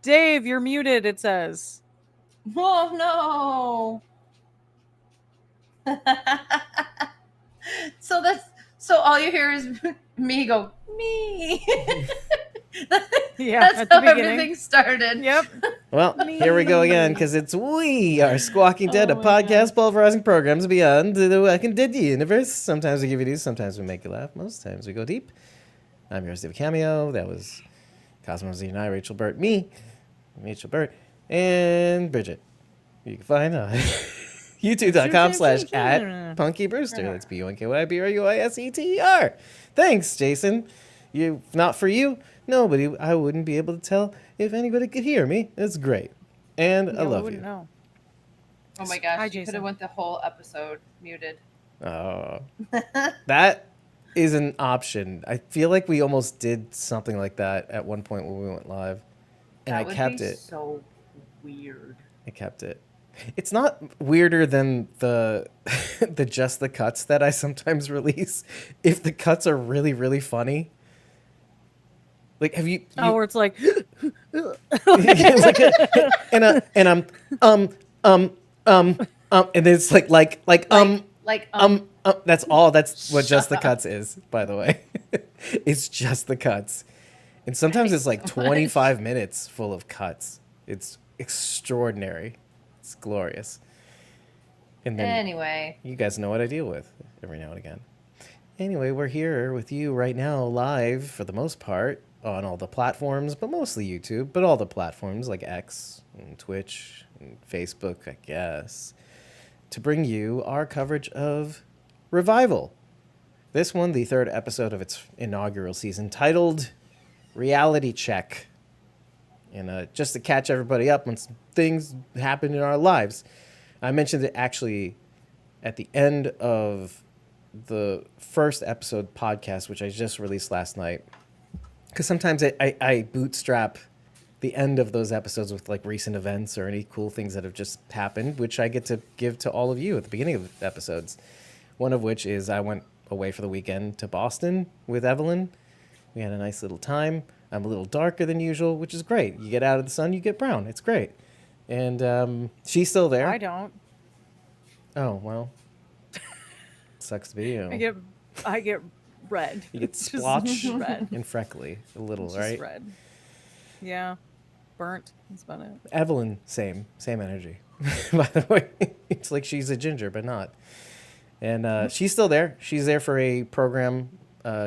Dave, you're muted, it says. Oh no. So all you hear is me go, me. Yeah, That's at the how beginning. everything started. Yep. Well, here we go again, because it's we are Squawking Dead, a podcast pulverizing programs beyond the Walking Dead universe. Sometimes we give you news, sometimes we make you laugh, most times we go deep. I'm yours, David Cameo. That was Cosmos Z and I, Rachel Burt, me, Rachel Burt, and Bridget. You can find on youtube.com/@PunkyBrewster. That's PUNKYBRUISETER. Thanks, Jason. If not for you, nobody, I wouldn't be able to tell if anybody could hear me. It's great. And I love you. Know. Oh my gosh, Hi, you could Jason. have went the whole episode muted. Oh, that is an option. I feel like we almost did something like that at one point when we went live. And That I kept it. So weird. I kept it. It's not weirder than the the just the cuts that I sometimes release. If the cuts are really, really funny. Like, have you Oh, where it's like like and I'm and then it's like that's all. That's what just the cuts is, by the way. It's just the cuts. And sometimes it's like 25 minutes full of cuts. It's extraordinary. It's glorious. And then anyway, you guys know what I deal with every now and again. Anyway, we're here with you right now, live for the most part on all the platforms, but mostly YouTube, but all the platforms like X and Twitch and Facebook, I guess, to bring you our coverage of Revival. This one, the third episode of its inaugural season, titled Reality Check. And just to catch everybody up on some things happen in our lives. I mentioned it actually at the end of the first episode podcast, which I just released last night. Because sometimes I bootstrap the end of those episodes with like recent events or any cool things that have just happened, which I get to give to all of you at the beginning of episodes. One of which is I went away for the weekend to Boston with Evelyn. We had a nice little time. I'm a little darker than usual, which is great. You get out of the sun, you get brown. It's great. And she's still there. I don't. Oh, well. Sucks to be you. I get red. You get splotch red. and freckly a little, Just right? red. Yeah. Burnt. That's about it. Evelyn, same energy. By the way, it's like she's a ginger, but not. And she's still there. She's there for a program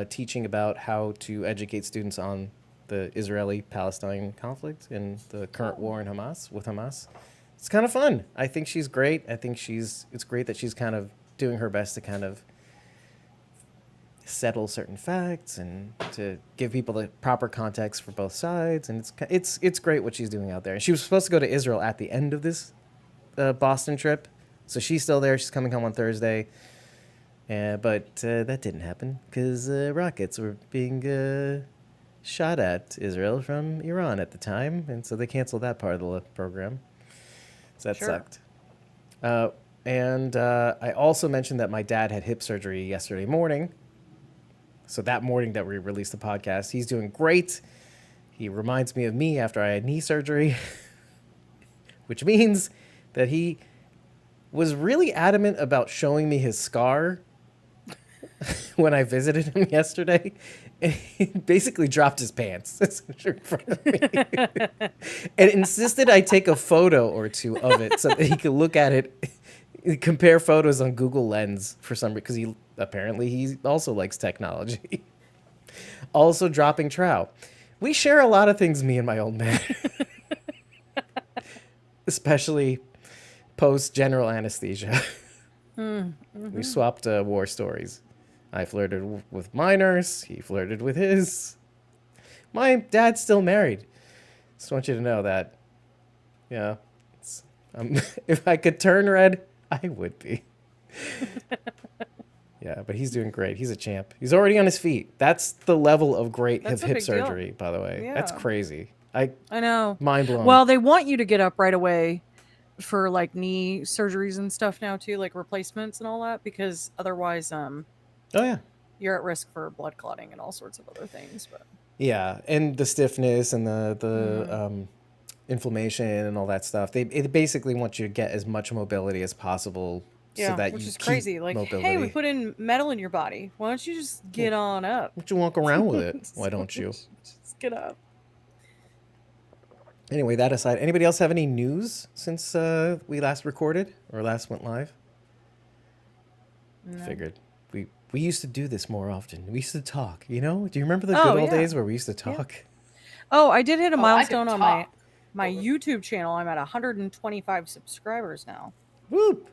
teaching about how to educate students on the Israeli-Palestine conflict and the current war in with Hamas. It's kind of fun. I think she's great. I think it's great that she's kind of doing her best to kind of settle certain facts and to give people the proper context for both sides. And it's great what she's doing out there. And she was supposed to go to Israel at the end of this Boston trip. So she's still there. She's coming home on Thursday. But that didn't happen because rockets were being shot at Israel from Iran at the time. And so they canceled that part of the program. So that sucked. And I also mentioned that my dad had hip surgery yesterday morning. So that morning that we released the podcast, he's doing great. He reminds me of me after I had knee surgery, which means that he was really adamant about showing me his scar when I visited him yesterday. And he basically dropped his pants in front of me and insisted I take a photo or two of it so that he could look at it, compare photos on Google Lens for some reason, because he also likes technology. Also dropping trow. We share a lot of things, me and my old man. Especially post general anesthesia. Mm-hmm. We swapped war stories. I flirted with my nurse. He flirted with his. My dad's still married. Just want you to know that. Yeah. If I could turn red, I would be. Yeah, but he's doing great. He's a champ. He's already on his feet. That's the level of great of hip surgery, by the way. Yeah. That's crazy. I know. Mind blown. Well, they want you to get up right away for like knee surgeries and stuff now too, like replacements and all that, because otherwise oh yeah, you're at risk for blood clotting and all sorts of other things. But yeah, and the stiffness and the inflammation and all that stuff. They basically want you to get as much mobility as possible, so that which you is keep crazy. Like, mobility. hey, we put in metal in your body. Why don't you just get on up? Why don't you walk around with it? Why don't you? Just get up. Anyway, that aside, anybody else have any news since we last recorded or last went live? No. Figured we used to do this more often. We used to talk. You know? Do you remember the Oh, good old yeah. days where we used to talk? Oh, I did hit a Oh, I could milestone on talk. my YouTube channel. I'm at 125 subscribers now, Whoop!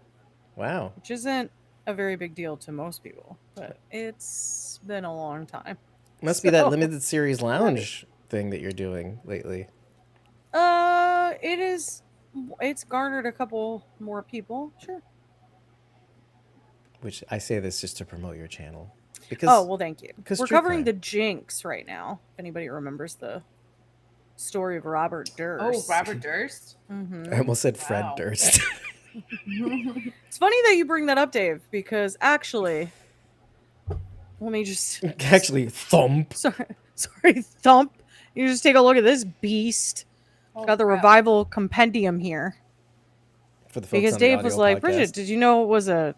Wow. which isn't a very big deal to most people, but it's been a long time. Must be that So- limited series lounge thing that you're doing lately. It is. It's garnered a couple more people. Sure. Which I say this just to promote your channel. Because Oh well, thank you. because We're true covering crime. the Jinx right now. If anybody remembers the story of Robert Durst. Oh, Robert Durst. Mhm. I almost said Fred Wow. Durst. It's funny that you bring that up, Dave, because actually, let me just Actually, thump. sorry, thump. You just take a look at this beast. Oh, Got the crap. revival compendium here. For the folks Because on the Dave was audio like, podcast. Bridget, did you know it was a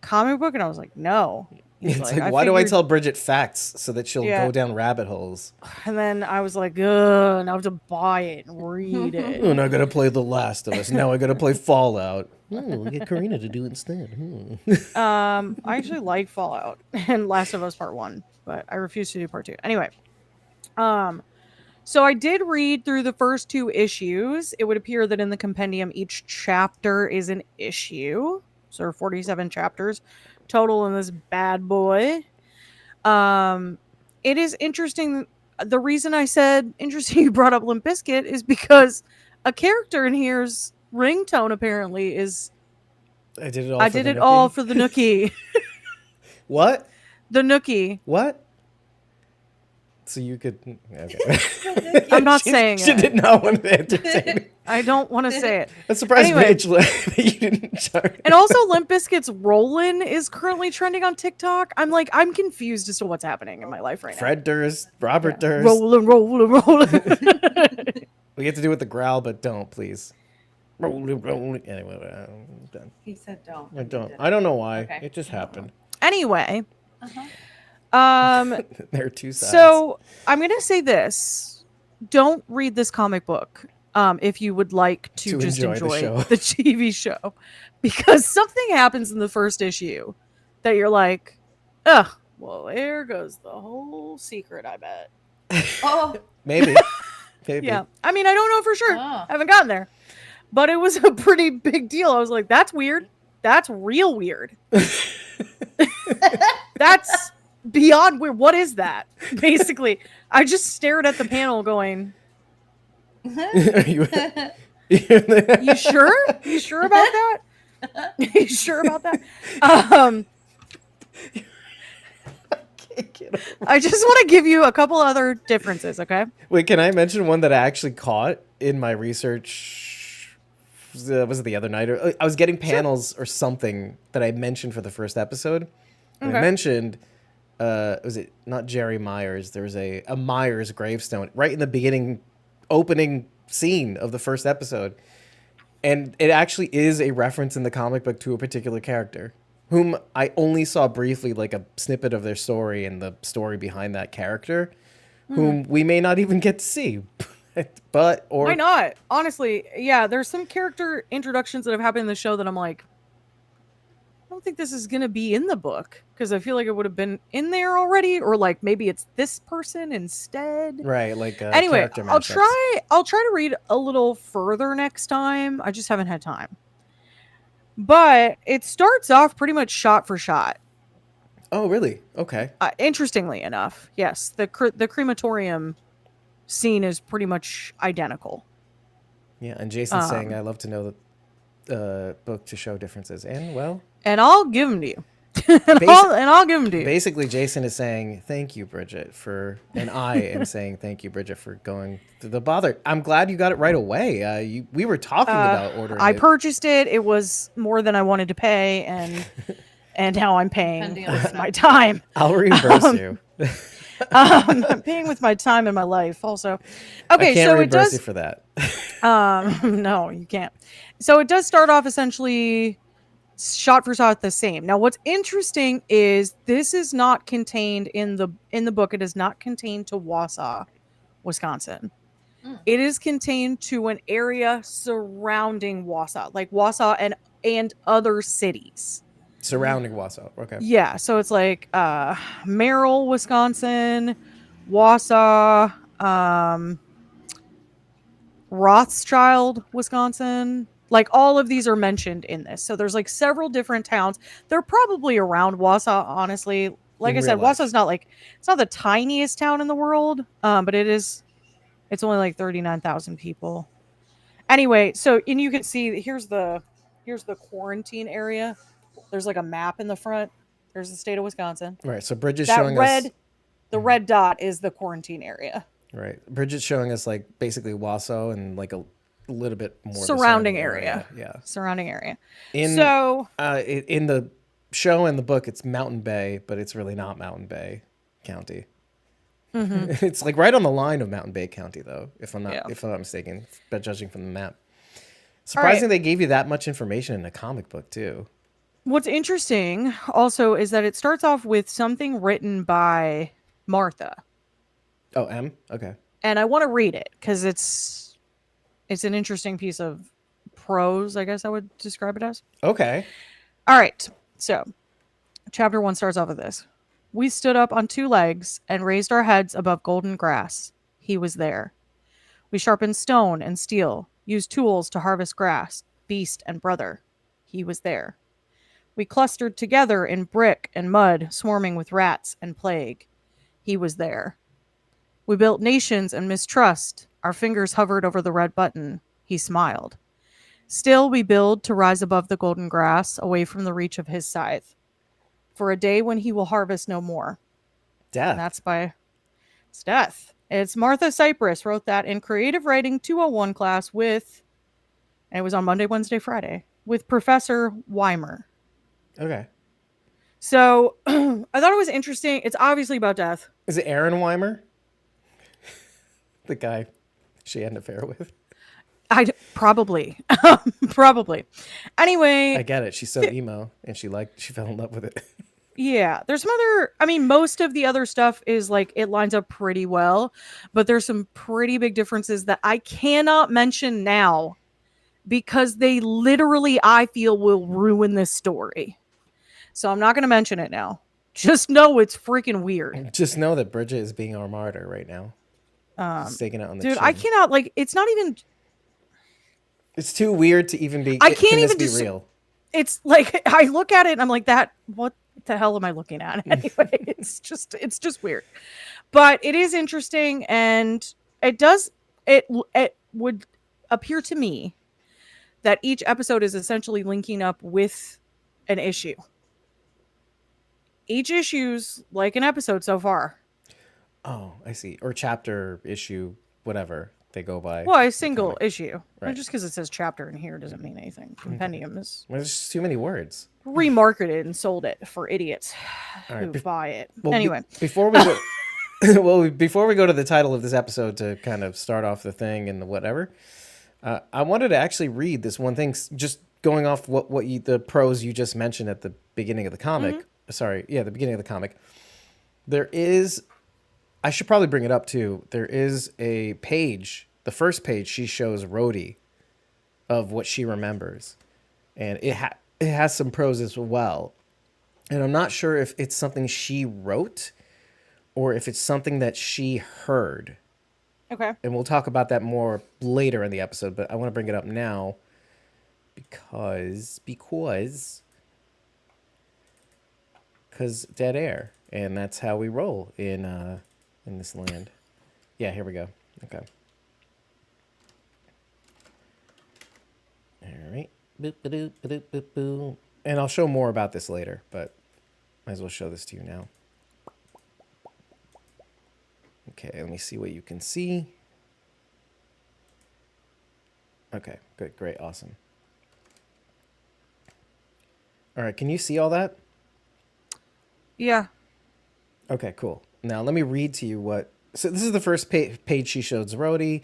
comic book? And I was like, no. He's It's like, why do I tell Bridget facts so that she'll Yeah. go down rabbit holes? And then I was like, ugh, now I have to buy it and read it. Oh, now I gotta play The Last of Us. Now I gotta play Fallout. Oh, we get Karina to do it instead. I actually like Fallout and Last of Us Part 1, but I refuse to do Part 2. Anyway, so I did read through the first 2 issues. It would appear that in the compendium, each chapter is an issue. So there are 47 chapters total in this bad boy. It is interesting. The reason I said interesting you brought up Limp Bizkit is because a character in here's ringtone apparently is I did it all. I for did the it all Nookie. for the Nookie. What? The Nookie. What? So you could. Okay. I'm not She- saying she it. did not want to entertain me. I don't want to say it. I'm surprised, Anyway. Rachel, that you didn't start. And also, Limp Bizkit's Rollin' is currently trending on TikTok. I'm confused as to what's happening in my life right Fred Durst, Robert now. Durst. Rollin', rollin', rollin'. We get to do with the growl, but don't, please. Roll. Anyway, I'm done. He said don't. I He don't. did. I don't know why. Okay. It just happened. Anyway, Uh-huh. There are two sides. so I'm going to say this. Don't read this comic book if you would like to just enjoy the enjoy show. the TV show. Because something happens in the first issue that you're like, ugh, well, there goes the whole secret, I bet. Oh, maybe. Maybe. Yeah. I mean, I don't know for sure. Oh. I haven't gotten there. But it was a pretty big deal. I was like, that's weird. That's real weird. That's beyond weird. What is that? Basically, I just stared at the panel going, Are you? you sure? You sure about that? You sure about that? I just want to give you a couple other differences, okay? Wait, can I mention one that I actually caught in my research? Was it the other night? Or I was getting panels or something that I mentioned for the first episode. And I Okay. mentioned, was it not Jerry Myers? There was a Myers gravestone right in the beginning, opening scene of the first episode. And it actually is a reference in the comic book to a particular character, whom I only saw briefly, like a snippet of their story and the story behind that character, whom we may not even get to see. But, or Why not? Honestly, yeah, there's some character introductions that have happened in the show that I'm like, I don't think this is going to be in the book because I feel like it would have been in there already, or like maybe it's this person instead. right, like Anyway, character I'll matchups. try to read a little further next time. I just haven't had time. But it starts off pretty much shot for shot. Oh, really? Okay. Interestingly enough, yes, the crematorium scene is pretty much identical. Yeah, and Jason's saying, I love to know the book to show differences. And, well, And I'll give them to you. I'll give them to you. basically, Jason is saying, thank you, Bridget, for, and I am saying, thank you, Bridget, for going through the bother. I'm glad you got it right away. We were talking about ordering I it. purchased it. It was more than I wanted to pay, and now I'm paying Depending on with the my time. I'll reimburse you. I'm paying with my time and my life also. I Okay, can't so it reimburse does. you for that. No, you can't. So it does start off essentially shot for shot the same. Now, what's interesting is this is not contained in the book. It is not contained to Wausau, Wisconsin. Mm. It is contained to an area surrounding Wausau, like Wausau and other cities. Surrounding Wausau. Okay. Yeah, so it's like Merrill, Wisconsin, Wausau, Rothschild, Wisconsin. Like all of these are mentioned in this. So there's like several different towns. They're probably around Wausau, honestly. Like In I real said, life. Wausau's not like it's not the tiniest town in the world, but it's only like 39,000 people. Anyway, so and you can see here's the quarantine area. There's like a map in the front. There's the state of Wisconsin. Right. So Bridget's That showing us. red the red dot is the quarantine area. Right. Bridget's showing us like basically Wausau and like a little bit more the Surrounding area. Yeah. Surrounding area. In So in the show and the book, it's Mountain Bay, but it's really not Mountain Bay County. It's like right on the line of Mountain Bay County, though, if I'm not mistaken, but judging from the map. Surprising they gave you that much information in a comic book too. what's interesting also is that it starts off with something written by Martha. Oh, M. Okay. And I want to read it because it's an interesting piece of prose, I guess I would describe it as. Okay. All right. So, chapter 1 starts off with this. We stood up on 2 legs and raised our heads above golden grass. He was there. We sharpened stone and steel, used tools to harvest grass, beast and brother. He was there. We clustered together in brick and mud, swarming with rats and plague. He was there. We built nations and mistrust. Our fingers hovered over the red button. He smiled. Still we build to rise above the golden grass, away from the reach of his scythe. For a day when he will harvest no more. Death. And that's by it's Death. It's Martha Cypress wrote that in Creative Writing 201 class and it was on Monday, Wednesday, Friday, with Professor Weimer. Okay. So I thought it was interesting. It's obviously about death. Is it Aaron Weimer? The guy she had an affair with? Probably. Probably. Anyway. I get it. She's so emo and she fell in love with it. Yeah, there's some most of the other stuff is like it lines up pretty well, but there's some pretty big differences that I cannot mention now because they literally, I feel, will ruin this story. So I'm not going to mention it now. Just know it's freaking weird. Just know that Bridget is being our martyr right now. She's taking it on the Dude, chin. I cannot, it's not even... It's too weird to even be... I can't even be real. It's like, I look at it and I'm like, what the hell am I looking at? Anyway, it's just weird. But it is interesting, and it would appear to me that each episode is essentially linking up with an issue. Each issue's like an episode so far. Oh, I see. Or chapter, issue, whatever they go by. Well, a single issue. Right. Just because it says chapter in here doesn't mean anything. Compendium is Well, there's just too many words. remarketed and sold it for idiots All who right. buy it. Well, Anyway. before we go, before we go to the title of this episode to kind of start off the thing and the whatever, I wanted to actually read this one thing, just going off the prose you just mentioned at the beginning of the comic. Mm-hmm. Sorry, yeah, the beginning of the comic. There is, I should probably bring it up too. There is a page, the first page she shows Rhodey of what she remembers, and it has some prose as well. And I'm not sure if it's something she wrote or if it's something that she heard. Okay. And we'll talk about that more later in the episode, but I want to bring it up now because dead air, and that's how we roll in this land. Yeah, here we go. Okay. All right. Boop, ba-doop, ba-doop, boop, boop. And I'll show more about this later, but might as well show this to you now. Okay, let me see what you can see. Okay, good, great, awesome. All right, can you see all that? Yeah. Okay, cool. Now let me read to you what... So this is the first page she shows Rhodey,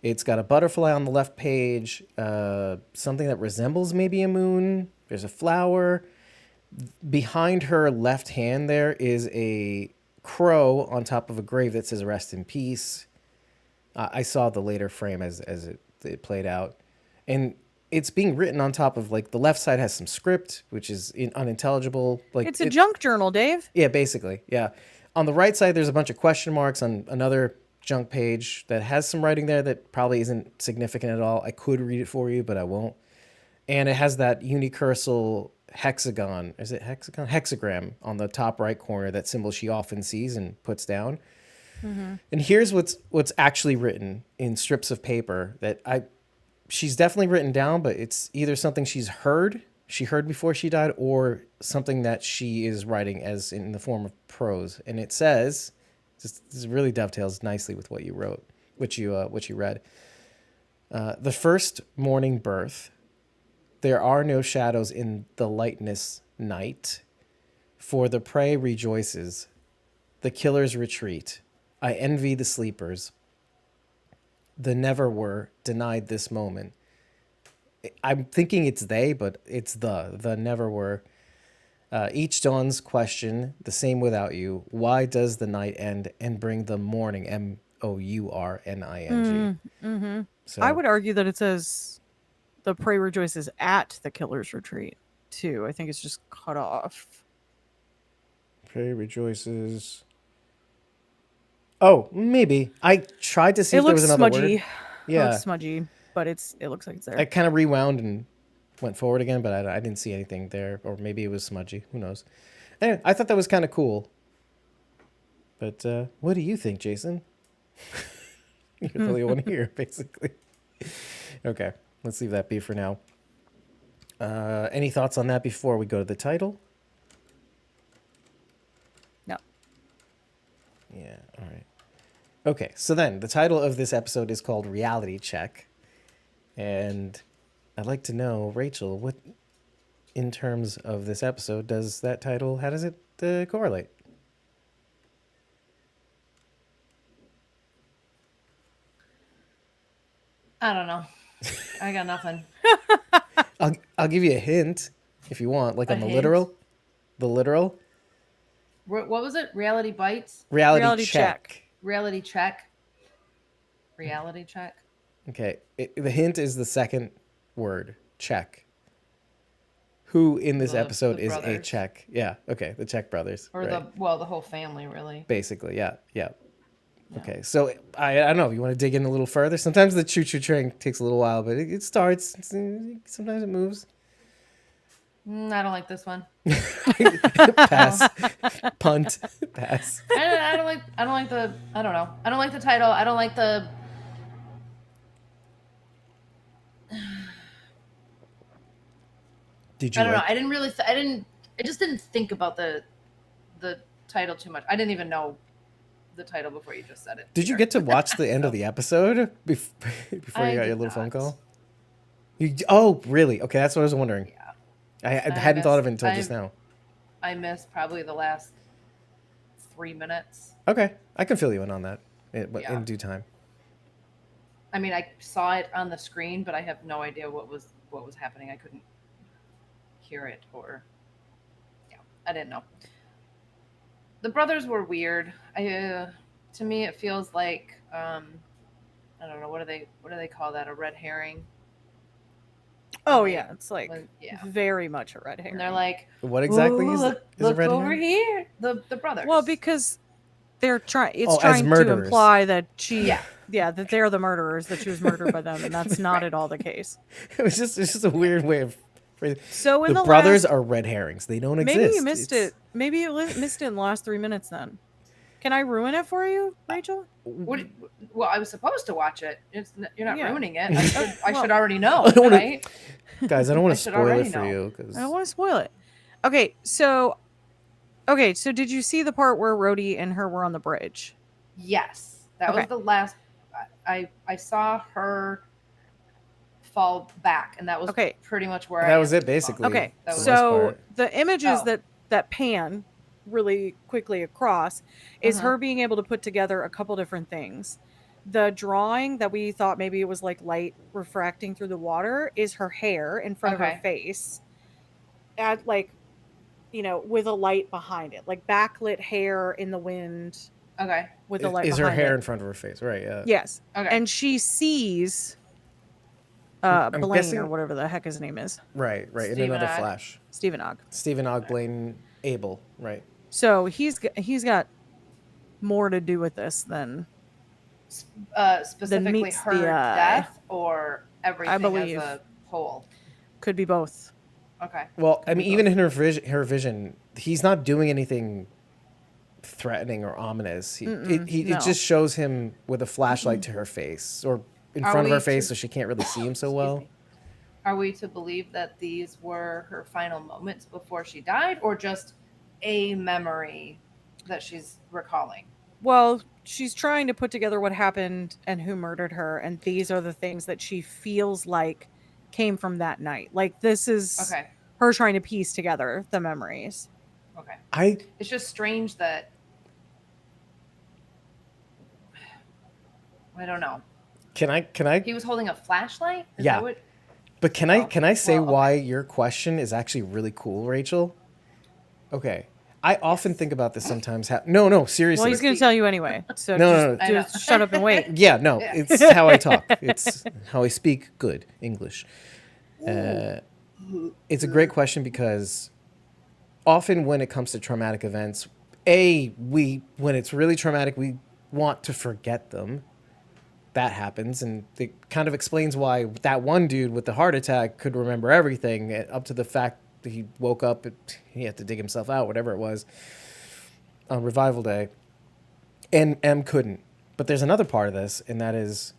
It's got a butterfly on the left page, something that resembles maybe a moon. There's a flower. Behind her left hand there is a crow on top of a grave that says "Rest in Peace." I saw the later frame as it played out, and it's being written on top of, like, the left side has some script which is unintelligible. Like, It's a junk journal, Dave. yeah, basically, yeah. On the right side, there's a bunch of question marks on another junk page that has some writing there that probably isn't significant at all. I could read it for you, but I won't. And it has that unicursal hexagon. Is it hexagon? Hexagram on the top right corner, that symbol she often sees and puts down. And here's what's actually written in strips of paper that she's definitely written down, but it's either something she heard before she died, or something that she is writing as in the form of prose. And it says, this really dovetails nicely with what you wrote, what you read. The first morning birth, there are no shadows in the lightness night, for the prey rejoices, the killers retreat. I envy the sleepers. The never were denied this moment. I'm thinking it's they, but it's the never were. Each dawn's question, the same without you. Why does the night end and bring the morning? MOURNING. So I would argue that it says the prey rejoices at the killer's retreat, too. I think it's just cut off. prey rejoices. Oh, maybe. I tried to see if there was another smudgy. word. Yeah. It looks smudgy, but it looks like it's there. I kind of rewound and went forward again, but I didn't see anything there. Or maybe it was smudgy. Who knows? Anyway, I thought that was kind of cool. But what do you think, Jason? You're the only one here, basically. Okay, let's leave that be for now. Any thoughts on that before we go to the title? No. Yeah, all right. Okay, so then the title of this episode is called Reality Check. And I'd like to know, Rachel, what, in terms of this episode, does that title, how does it correlate? I don't know. I got nothing. I'll give you a hint if you want, like A on the hint? literal. The literal? What was it? Reality bites? Reality check. Reality check? Reality check? Okay, the hint is the second word, check. Who in this The episode is a brothers. Czech? Yeah, okay, the Czech brothers. Or right. the whole family, really. Basically, yeah. Okay, so I don't know if you want to dig in a little further. Sometimes the choo-choo train takes a little while, but it starts. Sometimes it moves. I don't like this one. Pass. Punt. Pass. I don't like the, I don't know. I don't like the title. I don't like the, Did you I don't know. like? I didn't really, I just didn't think about the title too much. I didn't even know the title before you just said it. Did you get to watch the end of the episode before I you got your did little phone not. call? Oh, really? Okay, that's what I was wondering. Yeah. I hadn't thought of it until just I- now. I missed probably the last 3 minutes. Okay, I can fill you in on that in Yeah. due time. I mean, I saw it on the screen, but I have no idea what was happening. I couldn't hear it, or I didn't know. The brothers were weird. To me, it feels like I don't know, what do they call that? A red herring? Oh Like, yeah, it's like yeah. very much a red herring. And they're like, What exactly "Ooh, is look, a look red over herring? here, the brothers." well, because they're trying. It's Oh, as trying to murderers. imply that she, Yeah. that they're the murderers, that she was murdered by them, and that's not Right. at all the case. It's just a weird way of phrasing. So in The the brothers last, are red herrings. They don't maybe exist. you missed It's- it. Maybe you missed it in the last 3 minutes. Then, can I ruin it for you, Rachel? Well, I was supposed to watch it. You're not Yeah. ruining it. I Well, should already know, I don't wanna- right? Guys, I don't want I to should spoil already it for know. you because I don't want to spoil it. Okay, so did you see the part where Rhodey and her were on the bridge? Yes, that Okay. was the last. I saw her fall back, and that was Okay. pretty much where that I was ended it the basically. song. Okay, That was for the most so part. the images Oh. that pan really quickly across is Uh-huh. her being able to put together a couple different things. The drawing that we thought maybe it was like light refracting through the water is her hair in front of her Okay. face, at like, with a light behind it, like backlit hair in the wind Okay. with a light Is her behind hair it. in front of her face? Right. Yeah. Yes. Okay. And she sees I'm Blaine guessing. or whatever the heck his name is, Right. In Stephen another Ogg. flash. Stephen Ogg. Stephen Ogg, Blaine, Abel. Right. So he's got more to do with this than Specifically meets her the eye. death or everything as believe. a whole. could be both. Okay. Well, I Could be mean, even in her vision, he's not doing anything threatening or ominous. No. It just shows him with a flashlight to her face or in Are front of we her face, to- so she can't really see him so Excuse well. me. Are we to believe that these were her final moments before she died, or just a memory that she's recalling? Well, she's trying to put together what happened and who murdered her, and these are the things that she feels like came from that night. Like this is Okay. her trying to piece together the memories. Okay. It's just strange that I don't know. Can I? He was holding a flashlight? Is Yeah. that what- But can I say well, okay. why your question is actually really cool, Rachel? Okay. I often think about this sometimes. No, seriously. Well, he's going to tell you anyway. So No, just, no. just shut up and wait. Yeah, no, Yeah. it's how I talk. It's how I speak good English. It's a great question because often when it comes to traumatic events, when it's really traumatic, we want to forget them. That happens, and it kind of explains why that one dude with the heart attack could remember everything, up to the fact that he woke up and he had to dig himself out, whatever it was, on Revival Day. And M couldn't. But there's another part of this, and that is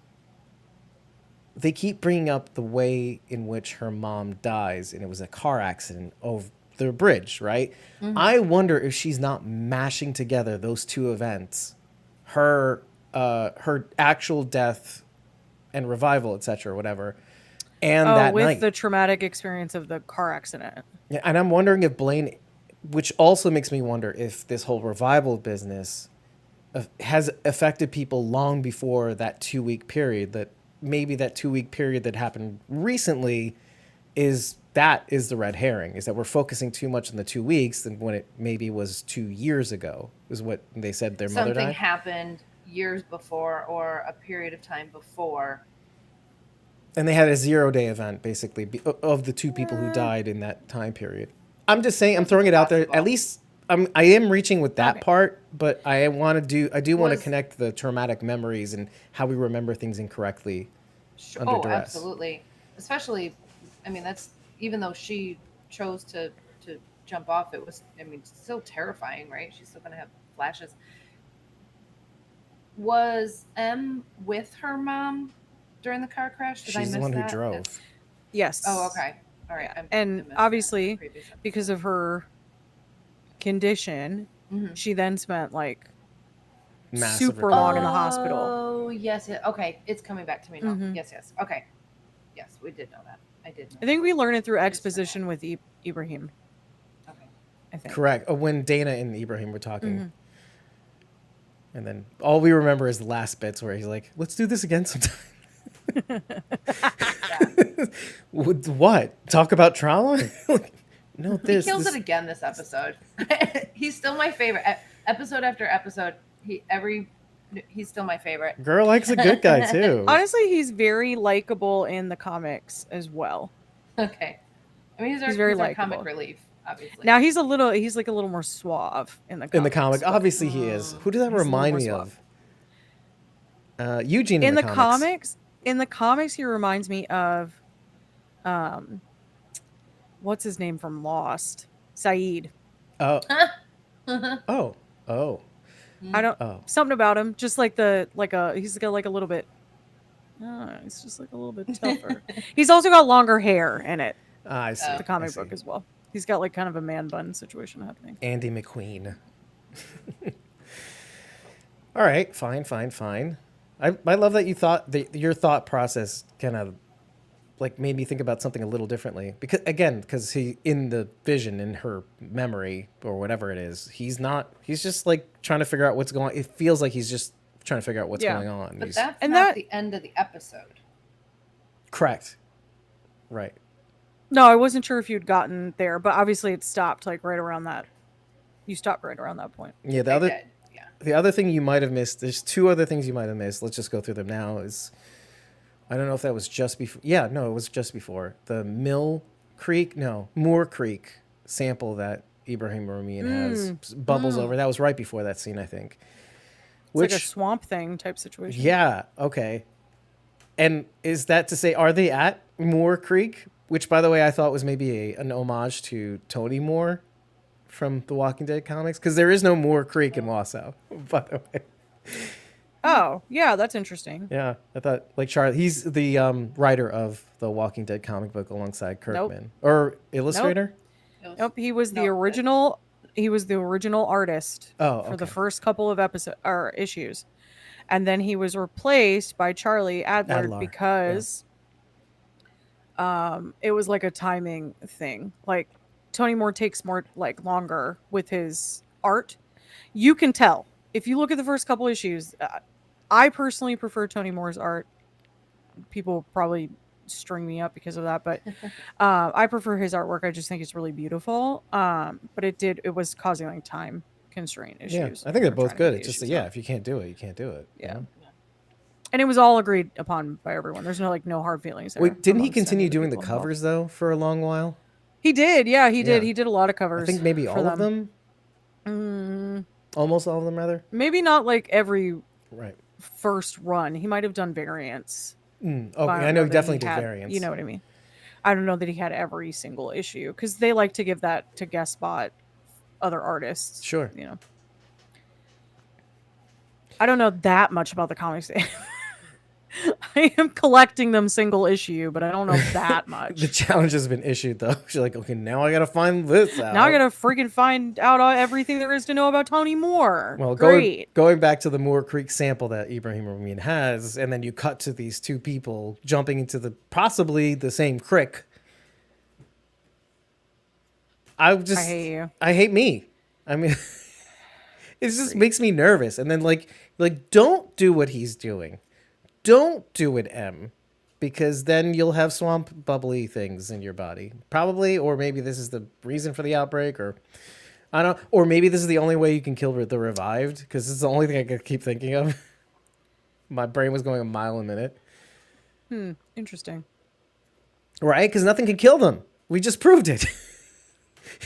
they keep bringing up the way in which her mom dies, and it was a car accident over the bridge, right? Mm-hmm. I wonder if she's not mashing together those two events, her actual death and revival, etc., whatever, and that with night. the traumatic experience of the car accident. Yeah, and I'm wondering if Blaine, which also makes me wonder if this whole revival business has affected people long before that 2-week period. That maybe that 2-week period that happened recently is the red herring. Is that we're focusing too much on the 2 weeks than when it maybe was 2 years ago. Is what they said their mother Something died. happened years before or a period of time before. And they had a 0-day event, basically, of the two people who died in that time period. I'm just saying, I'm throwing it out there. Possible. At least I am reaching with that Okay. part, but I do want to Was- connect the traumatic memories and how we remember things incorrectly under duress. Absolutely. Especially, I mean, that's even though she chose to jump off, it was, I mean, still terrifying, right? She's still going to have flashes. Was M with her mom during the car crash? Did I She's miss the one who that? drove. Yes. Oh, okay. All right. Yeah. I And missed that obviously, in the previous episode. because of her condition, Mhm. she then spent like Massive super long in the recovery. hospital. Oh, yes. Okay. It's coming back to me now. Mhm. Yes. Okay. Yes, we did know that. I did know I think we learned it through I just exposition with Ibrahim. that. Okay. I think. Correct. When Dana and Ibrahim were talking. Mhm. And then all we remember is the last bits where he's like, let's do this again sometime. Yeah. With what? Talk about trauma? Like, no, He kills it again this episode. He's still my favorite. Episode after episode, he's still my favorite. Girl likes a good guy too. Honestly, he's very likable in the comics as well. Okay. I mean, He's very he's our comic likable. relief, obviously. Now he's like a little more suave in the comics. In the comic, but obviously he is. Who does that he's a little remind more me suave. of? Eugene in the comics. In the comics, he reminds me of, what's his name from Lost? Saeed. Oh, Uh-huh. oh. I don't Oh. something about him. Just like he's got like a little bit. He's just like a little bit tougher. He's also got longer hair in it. I see. Oh. The comic I see. book as well. He's got like kind of a man bun situation happening. Andy McQueen. All right, fine. I love that you thought that your thought process kind of like made me think about something a little differently because he in the vision in her memory or whatever it is, he's just like trying to figure out what's going on. It feels like he's just trying to figure out what's Yeah. going on. But He's- that's And not that- the end of the episode. correct. Right. No, I wasn't sure if you'd gotten there, but obviously it stopped like right around that. You stopped right around that point. Yeah. I did. Yeah. The other thing you might have missed, there's two other things you might have missed. Let's just go through them now. I don't know if that was just before. Yeah, no, it was just before. The Moore Creek sample that Ibrahim Ramian has bubbles over. That was right before that scene, I think. It's like a swamp thing type situation. Yeah, okay. And is that to say, are they at Moore Creek? Which, by the way, I thought was maybe an homage to Tony Moore from the Walking Dead comics. Because there is no Moore Creek in Wausau, by the way. Oh, yeah, that's interesting. Yeah, I thought, like, Charlie, he's the writer of the Walking Dead comic book alongside Kirkman. Or illustrator? It was- Nope, he was the no, original. He was the original artist Oh, for the okay. first couple of issues, and then he was replaced by Charlie Adler Adler, because it was like a timing thing. Like Tony Moore takes more like longer with his art. You can tell if you look at the first couple issues. I personally prefer Tony Moore's art. People probably string me up because of that, but I prefer his artwork. I just think it's really beautiful. But it was causing like time constraint Yeah, issues. I think they're when both trying to good. get It's the just, issues yeah, out. if you can't do it, you can't do it. you Yeah. know? And it was all agreed upon by everyone. There's no hard feelings. There Wait, didn't he amongst any continue of doing the people involved. covers, though, for a long while? He did. Yeah, he did. Yeah. He did a lot of covers. I think maybe for all of them? Almost all of them, rather? Maybe not like every Right. first run. He might have done variants. Okay, but I don't know he that definitely did had- variants. You know what I mean? I don't know that he had every single issue because they like to give that to guest spot other artists. Sure. You know. I don't know that much about the comics. I am collecting them single issue, but I don't know that much. The challenge has been issued, though. She's like, okay, now I got to find this out. Now I gotta freaking find out everything there is to know about Tony Moore. Well, Great. going back to the Moore Creek sample that Ibrahim Ramin has, and then you cut to these two people jumping into possibly the same creek. I hate you. I hate me. I mean, it just makes me nervous. And then like don't do what he's doing. Don't do it, M, because then you'll have swamp bubbly things in your body. Probably, or maybe this is the reason for the outbreak, or I don't, or maybe this is the only way you can kill the revived, because it's the only thing I could keep thinking of. My brain was going a mile a minute. Interesting. Right? Because nothing can kill them. We just proved it.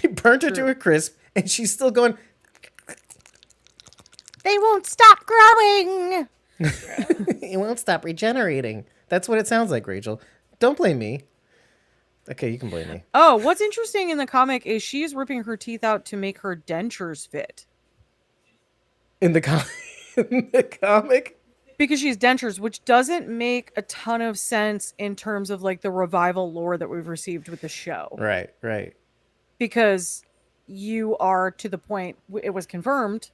He burnt her to a crisp, and she's still going. They won't stop growing. It won't stop regenerating. That's what it sounds like, Rachel. Don't blame me. Okay, you can blame me. Oh, what's interesting in the comic is she's ripping her teeth out to make her dentures fit. In the comic? Because she's dentures, which doesn't make a ton of sense in terms of like the revival lore that we've received with the show. Right. Because you are to the point, it was confirmed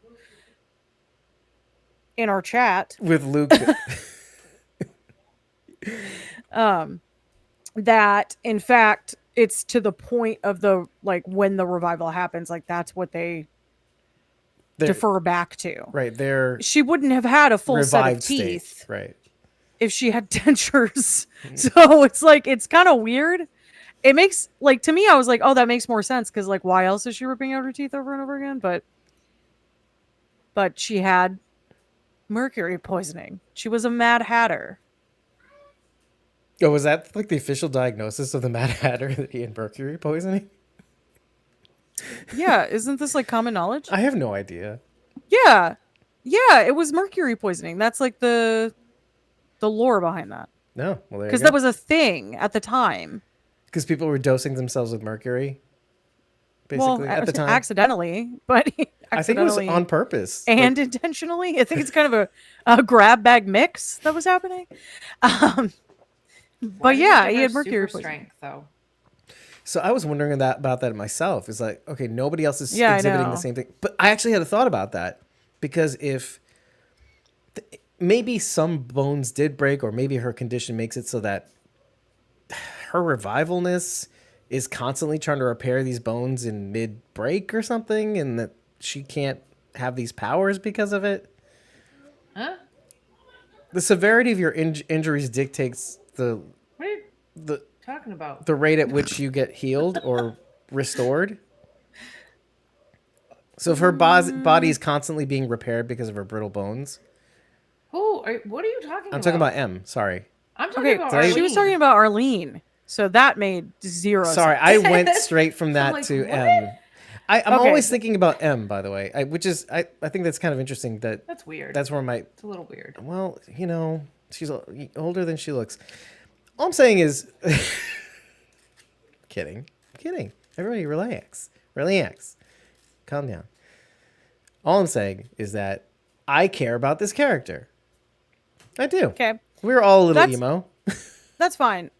in our chat With Luke. that in fact it's to the point of the like when the revival happens, like that's what they defer back to. Right, they're She wouldn't have had a full set of revived state. teeth Right. if she had dentures. So it's like it's kind of weird. It makes like to me I was like, oh, that makes more sense because like why else is she ripping out her teeth over and over again? But she had mercury poisoning. She was a Mad Hatter. Oh, was that like the official diagnosis of the Mad Hatter, that he had mercury poisoning? Yeah, isn't this like common knowledge? I have no idea. Yeah, it was mercury poisoning. That's like the lore behind that No, well, there you because go. that was a thing at the time. Because people were dosing themselves with mercury, basically, at the time. Accidentally, but I think it was accidentally on purpose. and intentionally. I think it's kind of a grab bag mix that was happening. But Why did yeah, they he give had her mercury super poisoning. strength though. So I was wondering about that myself. It's like, okay, nobody else is Yeah, I exhibiting know. the same thing. But I actually had a thought about that. Because if maybe some bones did break, or maybe her condition makes it so that her revivalness is constantly trying to repair these bones in mid-break or something, and that she can't have these powers because of it. Huh? the severity of your injuries dictates What are you the talking about? the rate at which you get healed or restored. So if her body is constantly being repaired because of her brittle bones. What are you talking about? I'm talking about M. Sorry. I'm talking Okay, about Arlene. she was talking about Arlene, so that made zero Sorry, sense. I went straight from that like, to what? M. I'm Okay. always thinking about M, by the way, which is I think that's kind of interesting. That's weird. That's where my It's a little weird. well, she's older than she looks. All I'm saying is, kidding. Everybody, relax, calm down. All I'm saying is that I care about this character. I do. Okay, We're all a little That's- emo. that's fine.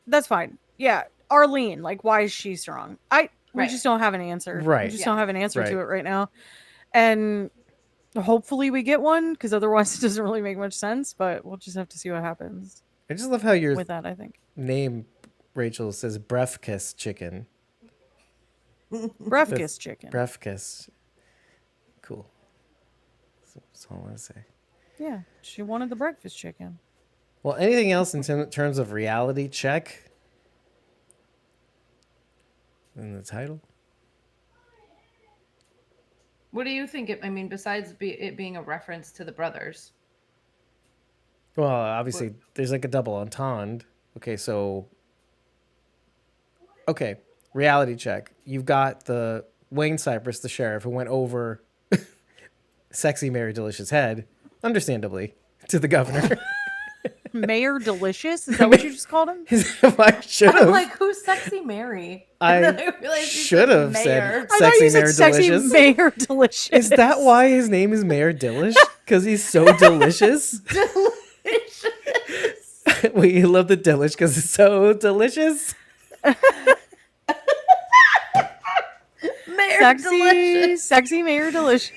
That's fine. Yeah, Arlene, like, why is she strong? We Right. just don't have an answer. Right. We just Yeah. don't have an answer Right. to it right now, and hopefully we get one because otherwise it doesn't really make much sense. But we'll just have to see what happens I just love how your with that. I think name, Rachel, says breath kiss chicken. breath chicken. Breath kiss. Cool. That's all I want to say. Yeah, she wanted the breakfast chicken. Well, anything else in terms of reality check in the title? What do you think? Besides it being a reference to the brothers. Well, obviously, there's like a double entendre. Okay, reality check. You've got the Wayne Cypress, the sheriff, who went over sexy Mary Delicious head, understandably, to the governor. Mayor Delicious? Is that what you just called him? I should I'm have. like, who's Sexy Mary? I And then realized you should have said mayor. I thought sexy you said Mayor sexy Delicious. Mayor Delicious. Is that why his name is Mayor Dilish? Because he's so delicious? We love the Dilish because it's so delicious. Mayor sexy, Delicious. sexy Mayor Delicious?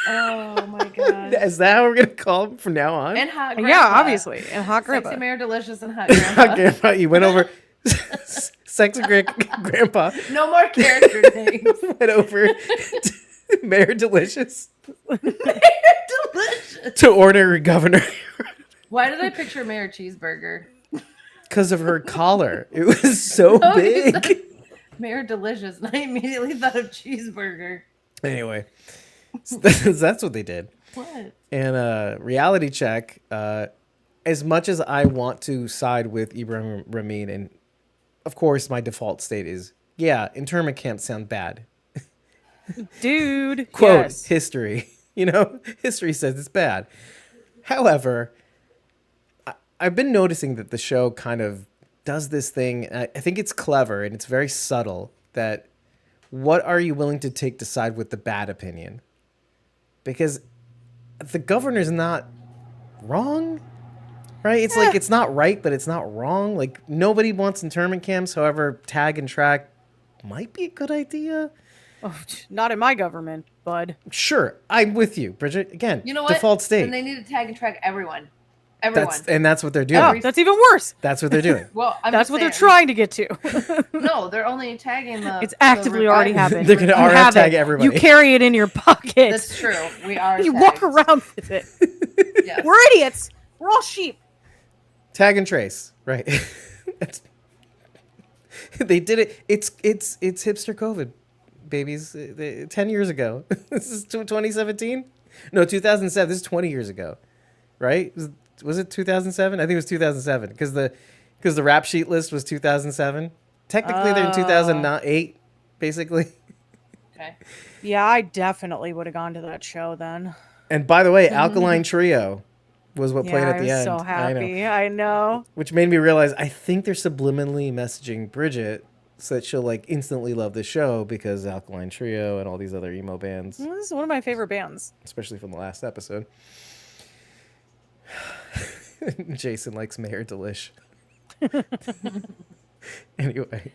Oh my god. Is that how we're going to call him from now on? And hot grandpa. Yeah, obviously, and hot grandpa. Sexy Mayor Delicious and hot grandpa. Grandpa, you went over sexy grandpa, No more character names. went over to Mayor Delicious Delicious. to order governor Why did I picture Mayor Cheeseburger? because of her collar. It was so Okay, big. Mayor Delicious, and I immediately thought of cheeseburger. Anyway, so that's what they did. What? And reality check, as much as I want to side with Ibrahim Ramin, and of course my default state is, yeah, internment camps sound bad. Dude, Quote, yes. history. History says it's bad. However, I've been noticing that the show kind of does this thing. I think it's clever and it's very subtle that what are you willing to take to side with the bad opinion? Because the governor's not wrong, right? It's like, it's not right, but it's not wrong. Like, nobody wants internment camps. However, tag and track might be a good idea. Oh, not in my government, bud. Sure, I'm with you, Bridget. Again, You know what? default state. And they need to tag and track everyone. Everyone. That's what they're doing. Oh, that's even worse. That's what they're doing. Well, I'm That's just what they're saying. trying to get to. No, they're only tagging the. It's actively already revived- happened. They're gonna You RF have tag it. everybody. You carry it in your pocket. That's true. We are. You tagged. walk around with it. Yes. We're idiots. We're all sheep. Tag and trace, right? They did it. It's hipster COVID, babies. 10 years ago. This is 2017. No, 2007. This is 20 years ago, right? Was it 2007? I think it was 2007 because the rap sheet list was 2007. Technically, they're in 2008, basically. Okay. Yeah, I definitely would have gone to that show then. And by the way, Alkaline Trio was what played Yeah, at I the was end. so I know. happy. I know. Which made me realize I think they're subliminally messaging Bridget so that she'll like instantly love the show because Alkaline Trio and all these other emo bands, This is one of my favorite bands. especially from the last episode. Jason likes Mayor Delish. Anyway.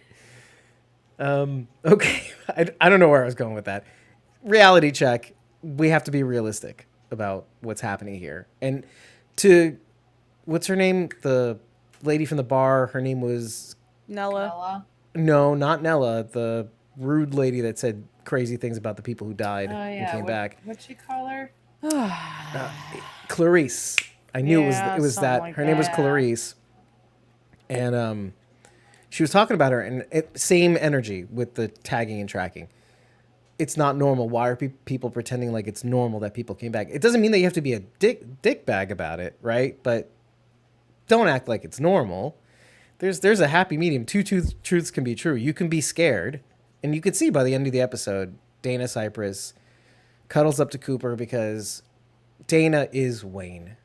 Okay. I don't know where I was going with that. Reality check. We have to be realistic about what's happening here. And what's her name? The lady from the bar. Her name was, Nella. Bella. no, not Nella. The rude lady that said crazy things about the people who died Oh and yeah. came back. What'd she call her? Clarice. I knew Yeah, it was something that. like Her name was that. Clarice, and she was talking about her, and same energy with the tagging and tracking. It's not normal. Why are people pretending like it's normal that people came back? It doesn't mean that you have to be a dick bag about it, right? But don't act like it's normal. There's a happy medium. Two truths can be true. You can be scared, and you could see by the end of the episode, Dana Cypress cuddles up to Cooper because Dana is Wayne.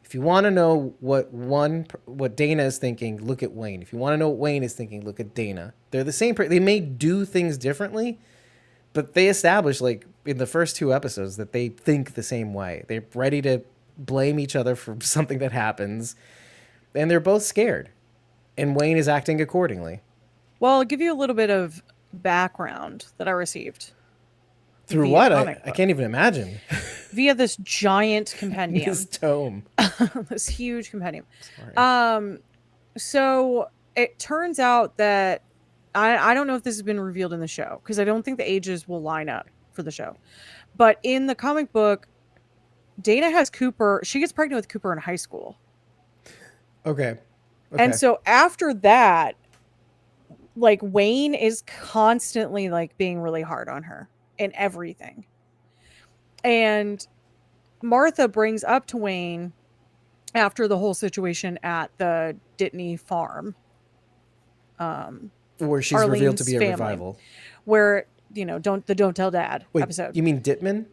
If you want to know what Dana is thinking, look at Wayne. If you want to know what Wayne is thinking, look at Dana. They're the same. They may do things differently, but they establish, like, in the first 2 episodes that they think the same way. They're ready to blame each other for something that happens, and they're both scared. And Wayne is acting accordingly. Well, I'll give you a little bit of background that I received. Through via what? comic I book. can't even imagine. Via this giant compendium. This tome. This huge compendium. Sorry. So it turns out that I don't know if this has been revealed in the show because I don't think the ages will line up for the show. But in the comic book, Dana has Cooper. She gets pregnant with Cooper in high school. Okay. And so after that, like, Wayne is constantly like being really hard on her in everything. And Martha brings up to Wayne after the whole situation at the Dittany farm. Where she's revealed to Arlene's be a family, revival. where, don't tell dad Wait, episode. you mean Dittman?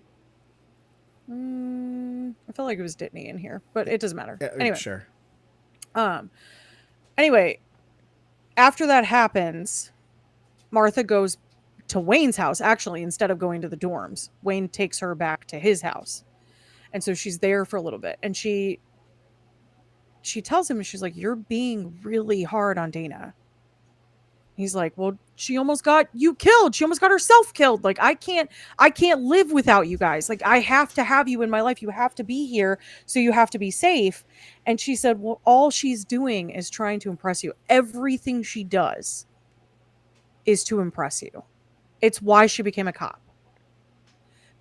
I felt like it was Dittany in here, but it doesn't matter. Anyway. Sure. Anyway, after that happens, Martha goes to Wayne's house, actually, instead of going to the dorms. Wayne takes her back to his house. And so she's there for a little bit. And she tells him, she's like, "You're being really hard on Dana." He's like, "Well, she almost got you killed. She almost got herself killed. Like, I can't live without you guys. Like, I have to have you in my life. You have to be here. So you have to be safe." And she said, "Well, all she's doing is trying to impress you. Everything she does is to impress you. It's why she became a cop."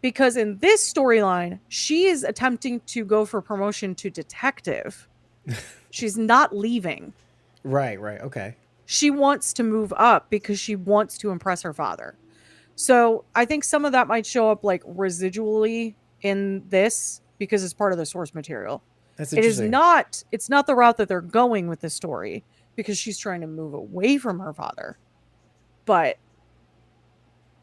Because in this storyline, she is attempting to go for promotion to detective. She's not leaving. Right. Okay. She wants to move up because she wants to impress her father. So I think some of that might show up like residually in this because it's part of the source material. That's It is interesting. it's not the route that they're going with this story because she's trying to move away from her father. But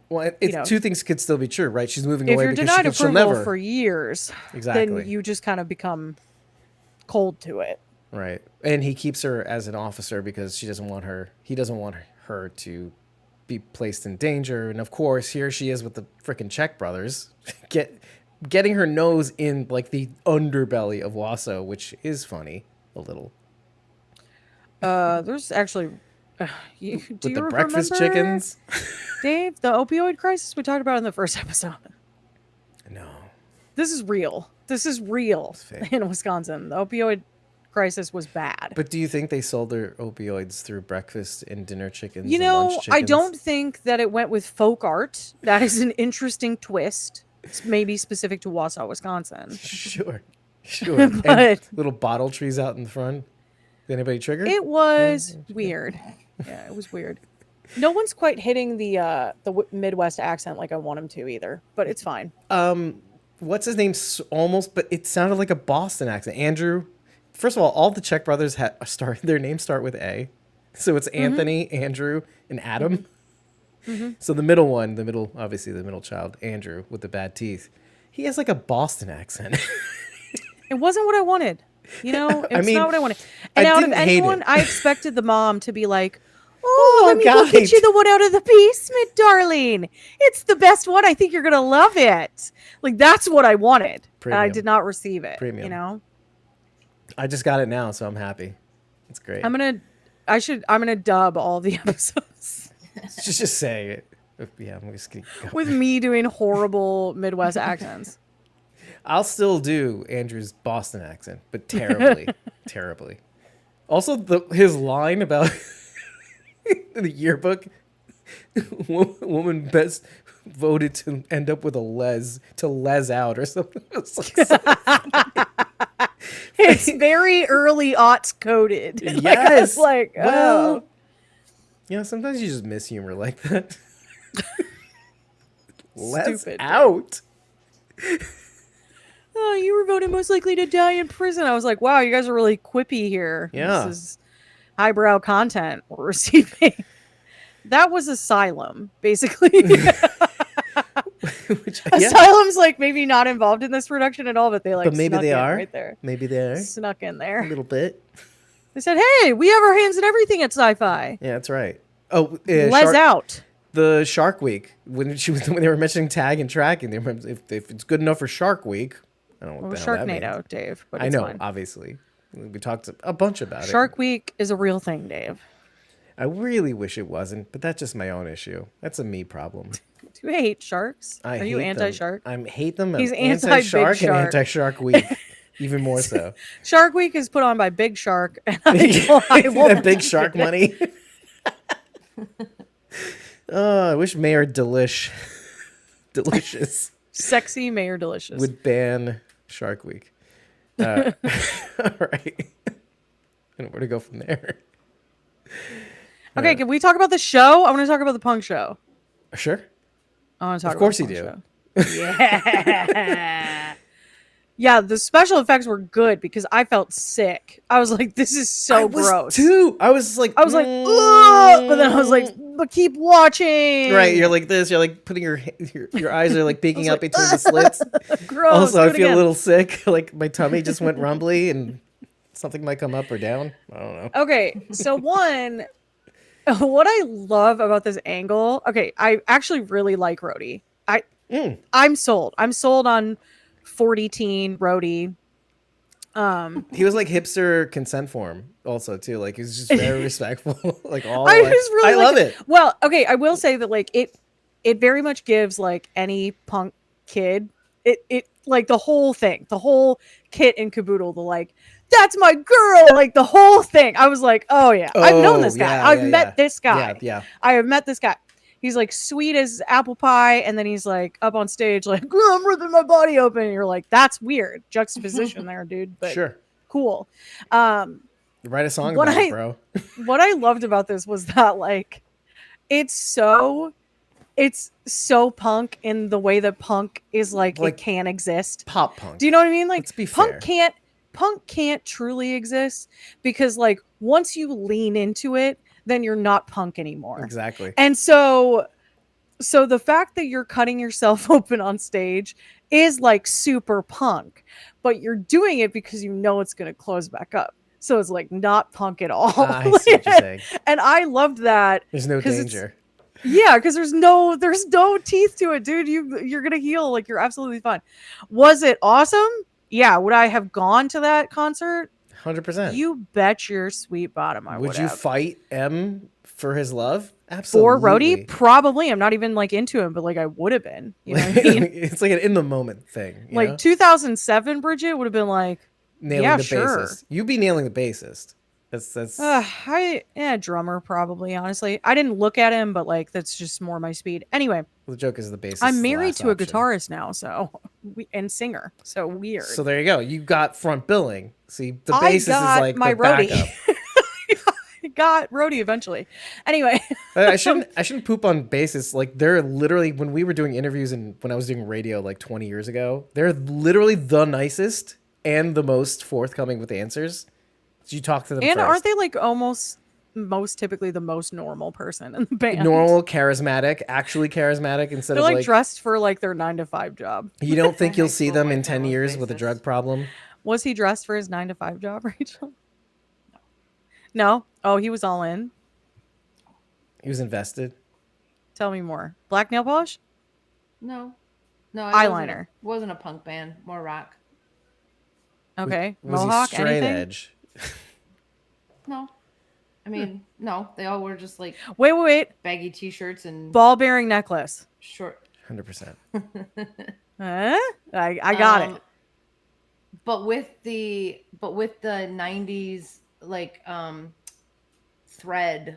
Well, it's two things could still be true, right? She's moving if away you're because denied she'll approval never. for years, Exactly. then you just kind of become cold to it. Right. And he keeps her as an officer because he doesn't want her to be placed in danger. And of course, here she is with the freaking Czech brothers, getting her nose in like the underbelly of Wausau, which is funny a little. There's actually do With you the breakfast remember, chickens. Dave, the opioid crisis we talked about in the first episode? No. This is real. This is real fake. in Wisconsin. The opioid crisis was bad. But do you think they sold their opioids through breakfast and dinner chickens? You and know, lunch chickens? I don't think that it went with folk art. That is an interesting twist. It's maybe specific to Wausau, Wisconsin. Sure. But- And little bottle trees out in the front. Did anybody trigger? It was weird. Yeah, it was weird. No one's quite hitting the Midwest accent like I want him to either, but it's fine. What's his name? Almost, but it sounded like a Boston accent. Andrew. First of all the Czech brothers their names start with A, so it's Anthony, Andrew, and Adam. So the middle obviously the middle child, Andrew with the bad teeth, he has like a Boston accent. It wasn't what I wanted. You know, it's not what I wanted. I And out of didn't hate anyone, it. I expected the mom to be like, "Oh, let me go God. get you the one out of the basement, darling. It's the best one. I think you're going to love it." Like, that's what I wanted. And I Premium. did not receive it. Premium. You know? I just got it now, so I'm happy. It's great. I'm going to dub all the episodes just say it. Yeah, I'm just gonna go. with me doing horrible Midwest accents. I'll still do Andrew's Boston accent, but terribly, terribly. Also, his line about the yearbook, woman best voted to end up with a les out or something. It was like It's very early aughts coded. Like, I was Yes. like, Well, oh. sometimes you just miss humor like that. Let's Stupid. out. Oh, you were voted most likely to die in prison. I was like, wow, you guys are really quippy here. Yeah. This is highbrow content we're receiving. That was Asylum, basically. Which, Asylum's like maybe not involved in this production at all, but they like but maybe snuck they in are. right there. Maybe they are. Snuck in A there. little bit. They said, hey, we have our hands in everything at sci-fi. Yeah, that's right. Oh, Les out. the Shark Week when they were mentioning tag and tracking, they remember if it's good enough for Shark Week. I don't know what the hell that means. Sharknado, Dave. But I it's know, fine. obviously. We talked a bunch about it. Shark Week is a real thing, Dave. I really wish it wasn't, but that's just my own issue. That's a me problem. Do you hate sharks? I Are you hate anti-shark? them. I hate them. He's I'm anti-big anti-shark and shark. anti-Shark Week. Even more so. Shark Week is put on by Big Shark. And I That big shark money. Oh, I wish Mayor Delicious Sexy Mayor Delicious. would ban Shark Week. All right. And where to go from there? Okay, can we talk about the show? I want to talk about the punk show. Sure. I want to talk Of course about you the do. punk show. Yeah. Yeah, the special effects were good because I felt sick. I was like, this is so gross. Too. I was like, I was like, ugh! But then I was like, but keep watching. right, you're like this. You're like putting your eyes are like peeking out between the slits. Gross. Also, do I it feel again. a little sick. Like my tummy just went rumbly, and something might come up or down. I don't know. Okay, so one, what I love about this angle. Okay, I actually really like Rhodey. I'm sold. I'm sold on 40 teen Rhodey. He was like hipster consent form, also too. Like he was just very respectful. Like all. I like, just really I like love it. Well, okay, I will say that like it very much gives like any punk kid it like the whole thing, the whole kit and caboodle, the like that's my girl, like the whole thing. I was like, oh yeah, I've known this guy. yeah, I've yeah, met yeah. this guy. Yeah. I have met this guy. He's like sweet as apple pie, and then he's like up on stage like I'm ripping my body open. And you're like, that's weird juxtaposition there, dude. But Sure. cool. Write a song What about I- it, bro. What I loved about this was that like it's so punk in the way that punk is like Like it can exist. Pop punk. Do you know what I mean? Like Let's be fair. punk can't truly exist because like once you lean into it, then you're not punk anymore. Exactly. And so the fact that you're cutting yourself open on stage is like super punk, but you're doing it because you know it's going to close back up. So it's like not punk at all. I see what you're saying. And I loved that. There's no 'cause it's- danger. Yeah, because there's no teeth to it, dude. You're gonna heal, like you're absolutely fine. Was it awesome? Yeah. Would I have gone to that concert? 100%. You bet your sweet bottom I would Would you have. fight M for his love? For Absolutely. Rhodey? Probably. I'm not even like into him, but like I would have been. You know what I mean? It's like an in the moment thing. You Like know? 2007 Bridget would have been like, Nailing yeah, the sure. bassist. You'd be nailing the bassist. That's drummer probably, honestly. I didn't look at him, but like that's just more my speed. Anyway, the joke is the bassist. I'm married to a guitarist now, so and singer. So weird. So there you go. You got front billing. See, the I bassist is got like my the roadie. backup. I got Rhodey eventually. Anyway, I shouldn't poop on bassists. Like they're literally when we were doing interviews and when I was doing radio like 20 years ago, they're literally the nicest and the most forthcoming with answers. So you talk to them and first. aren't they like almost most typically the most normal person in the band? Normal, charismatic, actually charismatic instead They're of like dressed for like their 9-to-5 job. You don't think you'll see High them school in life 10 was years with a bassist. drug problem? Was he dressed for his 9-to-5 job, Rachel? No. Oh, he was all in. He was invested. Tell me more. Black nail polish? No, it Eyeliner. wasn't a punk band, more rock. Okay. Was Mohawk? he straight Anything? edge? No, I mean no, they all were just like Wait. baggy t-shirts and Ball bearing necklace. short. 100%. Huh? I got it. But with the 90s like thread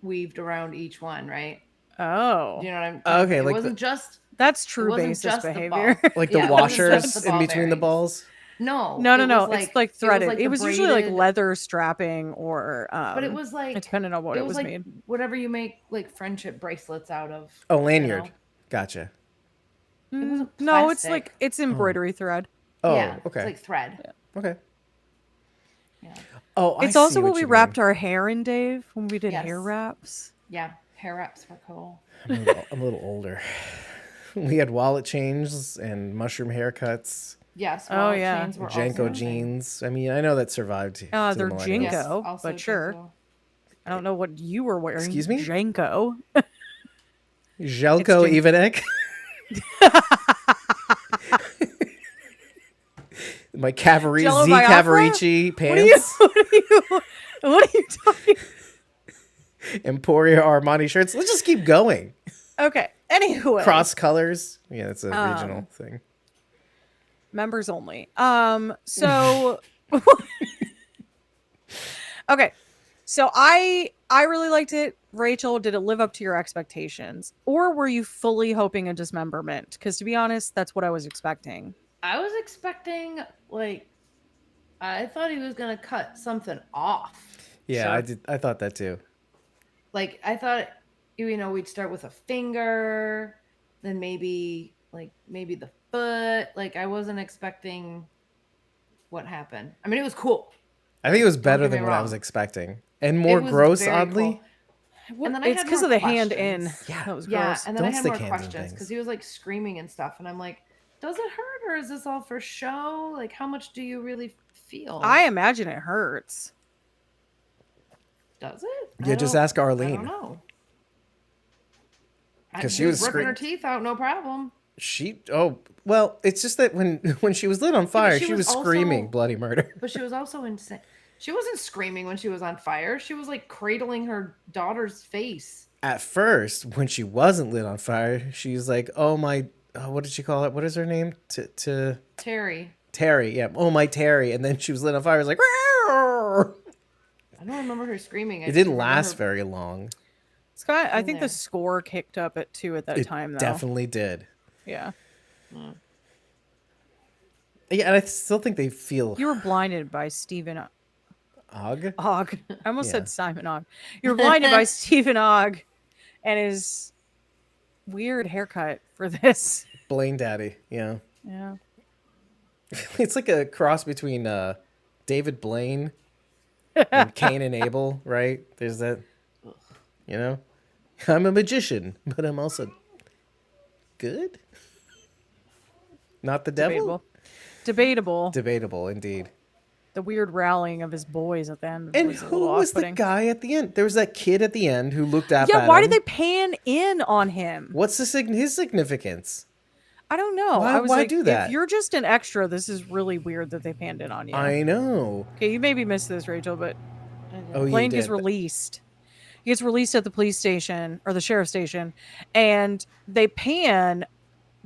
weaved around each one, right? Oh. Do you know what I'm Okay, it like wasn't just That's it true wasn't bassist just the behavior. ball. Like the Yeah, it wasn't just washers the in ball between the bearings. balls? No, No, it was it's like threaded. It the was usually like braided- leather strapping or but it was like depending on what it was like made. whatever you make like friendship bracelets out of. Oh, you lanyard. know? Gotcha. It wasn't No, it's plastic. like it's embroidery thread. Oh, Yeah, okay. it's like thread. Okay. Yeah, Oh, I It's see also what what we you wrapped mean. our hair in, Dave, when we did Yes. hair wraps. yeah. Hair wraps were cool. I'm a little older. We had wallet chains and mushroom haircuts, Yes. Oh, wallet yeah. chains were also Janko a thing. jeans. I mean, I know that survived to the They're millennials. Yes, Jinko, also but sure. Jinko. I don't know what you were wearing. Excuse me? Janko. Jelko Jin- Ivanek. My Cavari Jello Z Biafra? Cavarici What are you? pants. What are you talking? Emporia Armani shirts. Let's just keep going. Okay. Anyway, Cross colors. Yeah, that's a Um, regional thing. members only. So okay. So I really liked it. Rachel, did it live up to your expectations? Or were you fully hoping a dismemberment? Because to be honest, that's what I was expecting. I was expecting like I thought he was gonna cut something off. Yeah, Sure. I did. I thought that too. Like I thought, we'd start with a finger, then maybe the foot. Like I wasn't expecting what happened. I mean, it was cool. I think it was better get me than what I wrong. was expecting, and more It was gross. very Oddly, cool. And then I It's had because more of the hand in. questions. Yeah. That was Yeah, gross. and then I Don't had stick more hands in questions things. because he was like screaming and stuff, and I'm like, does it hurt or is this all for show? Like, how much do you really feel? I imagine it hurts. Does it? Yeah, just ask I Arlene. don't know. 'Cause she She was ripping her scream- teeth out, no problem. she. Oh, well, it's just that when she was lit on fire, she she was was screaming also- bloody murder. But she was also insane. She wasn't screaming when she was on fire. She was like cradling her daughter's face. At first, when she wasn't lit on fire, she was like, "Oh my, what did she call it? What is her name? To Terry. Terry, yeah. Oh my Terry." And then she was lit on fire. It was like, "Rawr!" I don't remember her screaming. It didn't last very long. Scott, I In think there. the score kicked up at 2 at that It time, though. definitely did. Yeah. Yeah, and I still think they feel You were blinded by Stephen Ogg. Ogg. I almost Yeah. said Simon Ogg. You were blinded by Stephen Ogg and his weird haircut for this. Blaine Daddy. Yeah, Yeah. it's like a cross between David Blaine and Cain and Abel, right? There's that. You know, I'm a magician, but I'm also good. Not the devil. Debatable. Debatable. Debatable, indeed. The weird rallying of his boys at the end And was a who little was the off-putting. guy at the end? There was that kid at the end who looked up Yeah, at why him. did they pan in on him? What's his significance? I don't know. Why- I was why like, do that? if you're just an extra, this is really weird that they panned in on you. I know. Okay, you maybe missed this, Rachel, but Oh, you Blaine did. gets released. He gets released at the police station or the sheriff's station, and they pan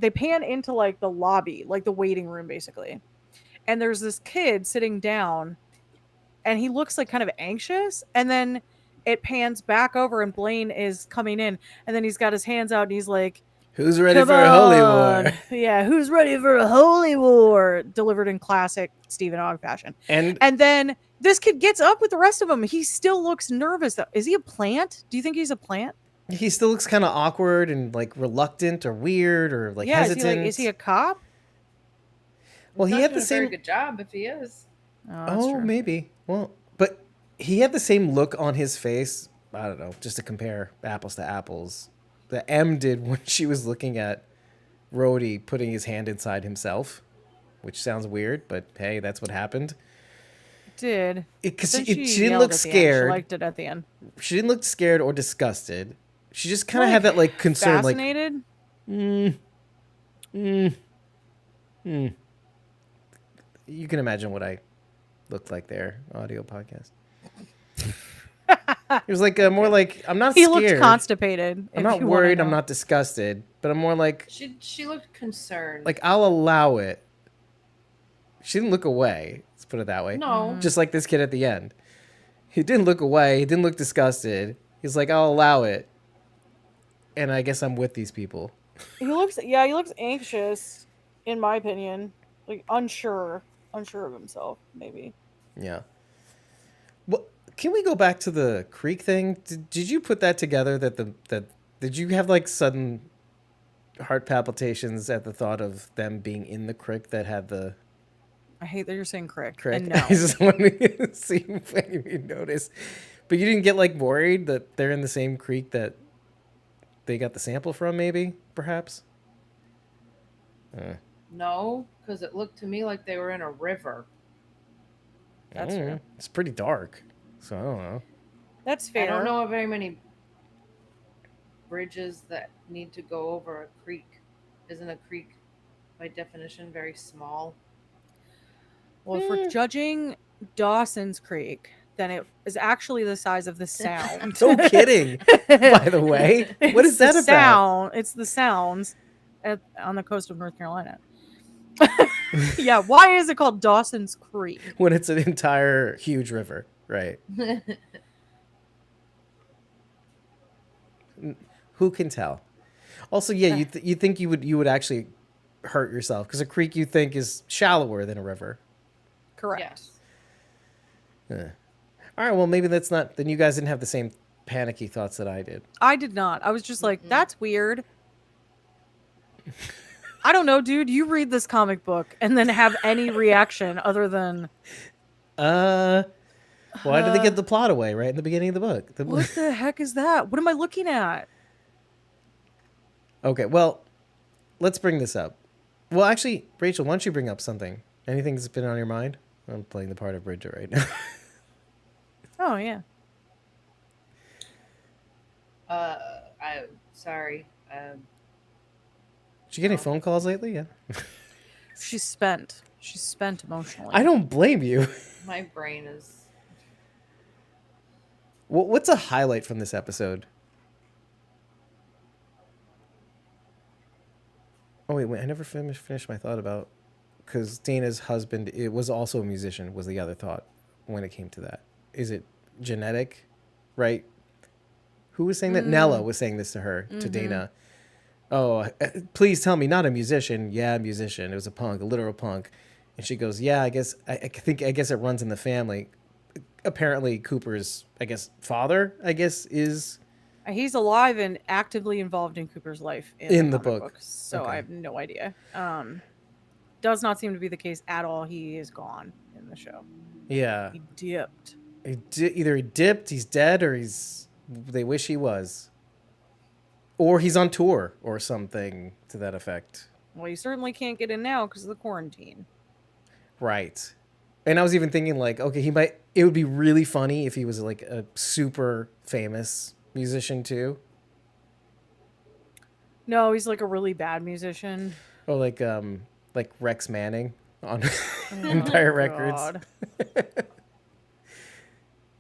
into like the lobby, like the waiting room, basically. And there's this kid sitting down, and he looks like kind of anxious. And then it pans back over, and Blaine is coming in, and then he's got his hands out, and he's like, Who's ready "Come for a holy on." war? Yeah, who's ready for a holy war? Delivered in classic Stephen Ogg fashion. And And then this kid gets up with the rest of them. He still looks nervous, though. Is he a plant? Do you think he's a plant? he still looks kind of awkward and like reluctant or weird or like Yeah, hesitant. is he a cop? Well, he Not had doing the a very same. good job if he is. Oh, that's Oh, true. maybe. Well, but he had the same look on his face. I don't know, just to compare apples to apples. That M did when she was looking at Rhodey putting his hand inside himself, which sounds weird, but hey, that's what happened. Did. Because Then she didn't yelled look at the end. scared. She liked it at the end. She didn't look scared or disgusted. She just kind of Like, had that like concern, like Fascinated? you can imagine what I looked like there, audio podcast. It was like more like I'm not He scared. looked constipated. I'm if not you wanna worried. I'm know. not disgusted, but I'm more like She looked concerned. I'll allow it. She didn't look away. Let's put it that way. no. Just like this kid at the end. He didn't look away. He didn't look disgusted. He's like, I'll allow it. And I guess I'm with these people. He looks anxious, in my opinion. Like, unsure. unsure of himself, maybe. Yeah. Well, can we go back to the creek thing? Did you put that together? That did you have like sudden heart palpitations at the thought of them being in the creek that had the I hate that you're saying crick. creek? And I no. just wanted to see if any of you noticed. But you didn't get like worried that they're in the same creek that they got the sample from, maybe, perhaps? No, because it looked to me like they were in a river. That's fair. It's pretty dark, so I don't know. That's fair. I don't know of very many bridges that need to go over a creek. Isn't a creek, by definition, very small? Well, if we're judging Dawson's Creek, then it is actually the size of the Sound. No kidding. By the way, what is It's that the about? Sound. It's the Sounds on the coast of North Carolina. Yeah, why is it called Dawson's Creek? When it's an entire huge river, right? Who can tell? Also, yeah, you think you would actually hurt yourself because a creek you think is shallower than a river. Correct. Yes. All right, well maybe that's not. Then you guys didn't have the same panicky thoughts that I did. I did not. I was just like, that's weird. I don't know, dude. You read this comic book and then have any reaction other than why did they give the plot away right in the beginning of the book? what the heck is that? What am I looking at? Okay, well, let's bring this up. Well, actually, Rachel, why don't you bring up something? Anything that's been on your mind? I'm playing the part of Bridget right now. Oh yeah. I sorry. Did you get any phone calls lately? Yeah. She's spent. She's spent emotionally. I don't blame you. My brain is. What's a highlight from this episode? Oh wait, I never finished my thought about because Dana's husband it was also a musician. Was the other thought when it came to that? Is it genetic, right? Who was saying that? Nella was saying this to her to Dana. Oh, please tell me, not a musician. Yeah, a musician. It was a punk, a literal punk. And she goes, yeah, I guess I guess it runs in the family. Apparently, Cooper's father is. He's alive and actively involved in Cooper's life In the comic book. so Okay. I have no idea. Does not seem to be the case at all. He is gone in the show. Yeah. He dipped. Either he dipped, he's dead, or they wish he was. Or he's on tour or something to that effect. Well, you certainly can't get in now because of the quarantine. Right. And I was even thinking like, okay, it would be really funny if he was like a super famous musician too. No, he's like a really bad musician. Or like Rex Manning on Empire Records. God.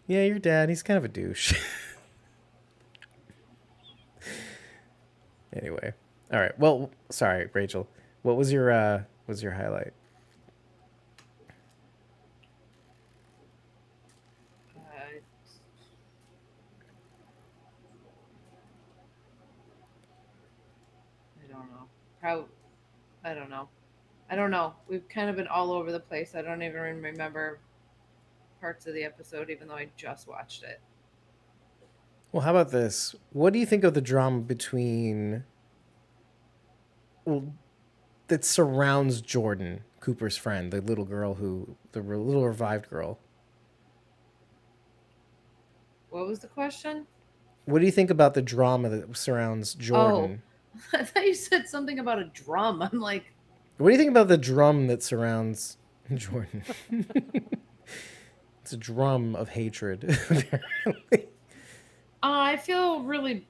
Yeah, your dad, he's kind of a douche. Anyway. All right. Well, sorry, Rachel. What was your highlight? I don't know. I don't know. I don't know. We've kind of been all over the place. I don't even remember parts of the episode, even though I just watched it. Well, how about this? What do you think of the drama between that surrounds Jordan, Cooper's friend, the little little revived girl? What was the question? What do you think about the drama that surrounds Jordan? Oh, I thought you said something about a drum. I'm like, What do you think about the drum that surrounds Jordan? It's a drum of hatred, apparently. I feel really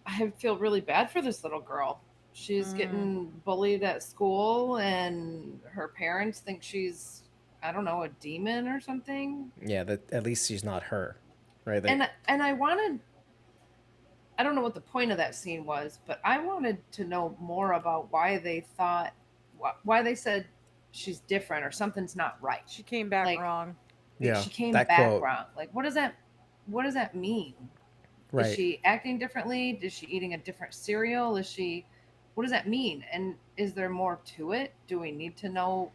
bad for this little girl. She's getting bullied at school, and her parents think she's, I don't know, a demon or something. Yeah, that at least she's not her, right? And I wanted, I don't know what the point of that scene was, but I wanted to know more about why they thought, why they said she's different or something's not right. She came back Like, wrong. Yeah, she came that back quote. wrong. Like, what does that mean? Right. Is she acting differently? Is she eating a different cereal? What does that mean? And is there more to it? Do we need to know?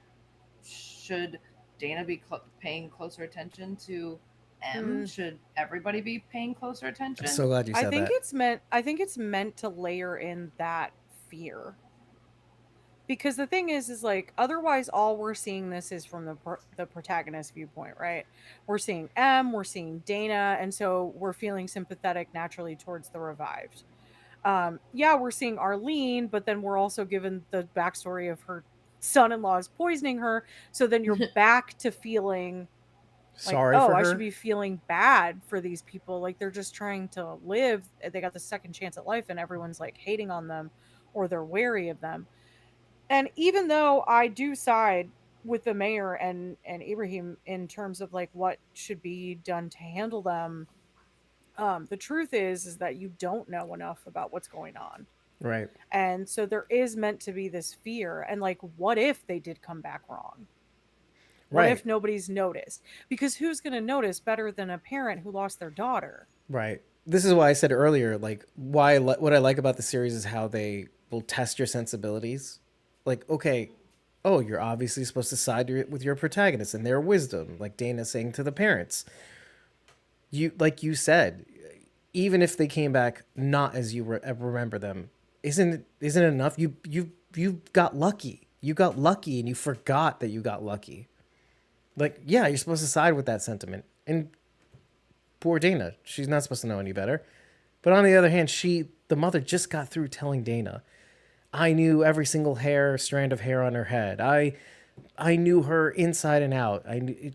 Should Dana be paying closer attention to M? Mm, Should everybody be paying closer I'm so attention? glad you said that. I think it's meant to layer in that fear. Because the thing is like otherwise all we're seeing this is from the protagonist viewpoint, right? We're seeing M, we're seeing Dana, and so we're feeling sympathetic naturally towards the revived. Yeah, we're seeing Arlene, but then we're also given the backstory of her son-in-law is poisoning her. So then you're back to feeling like, Sorry oh, for I should her. be feeling bad for these people. Like they're just trying to live. They got the second chance at life, and everyone's like hating on them or they're wary of them. And even though I do side with the mayor and Ibrahim in terms of like what should be done to handle them, the truth is that you don't know enough about what's going on. Right. And so there is meant to be this fear. And like, what if they did come back wrong? What Right. if nobody's noticed? Because who's going to notice better than a parent who lost their daughter? Right. This is why I said earlier, like, what I like about the series is how they will test your sensibilities. Like, okay, oh, you're obviously supposed to side with your protagonist and their wisdom, like Dana saying to the parents. Like you said, even if they came back not as you remember them, isn't it enough? You got lucky. You got lucky, and you forgot that you got lucky. Like, yeah, you're supposed to side with that sentiment. And poor Dana, she's not supposed to know any better. But on the other hand, the mother just got through telling Dana, I knew every single strand of hair on her head. I knew her inside and out.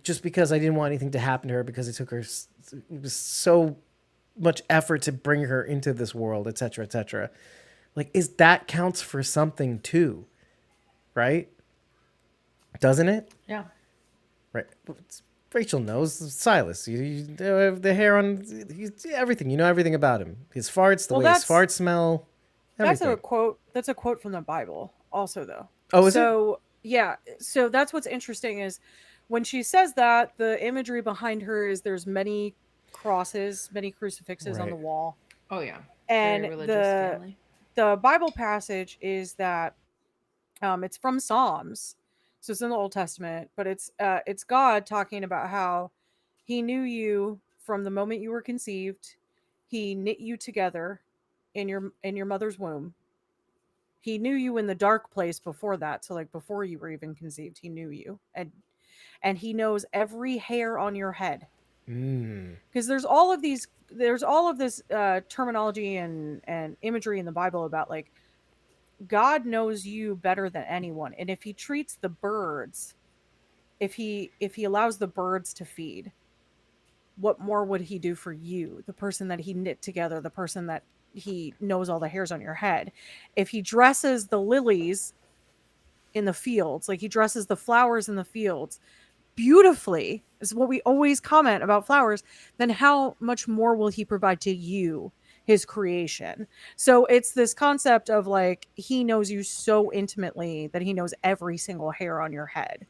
Just because I didn't want anything to happen to her because it took her it was so much effort to bring her into this world, etc., etc. Like, that counts for something too, right? Doesn't it? Yeah. Right. Rachel knows Silas. You have the hair on. Everything. You know everything about him. His farts, the Well, way his farts smell, that's everything. a quote. That's a quote from the Bible, also, though. Oh, is it? So yeah, so that's what's interesting is when she says that the imagery behind her is there's many crosses, many crucifixes on the Right. wall, Oh yeah. Very and religious family. the Bible passage is that it's from Psalms, so it's in the Old Testament, but it's God talking about how He knew you from the moment you were conceived. He knit you together in your mother's womb. He knew you in the dark place before that, so like before you were even conceived, he knew you, and he knows every hair on your head. Mm. Because there's all of this terminology and imagery in the Bible about like God knows you better than anyone, and if he treats the birds, if he allows the birds to feed, what more would he do for you, the person that he knit together, the person that he knows all the hairs on your head? If he dresses the lilies in the fields, like he dresses the flowers in the fields beautifully, is what we always comment about flowers, then how much more will he provide to you, his creation? So it's this concept of like he knows you so intimately that he knows every single hair on your head.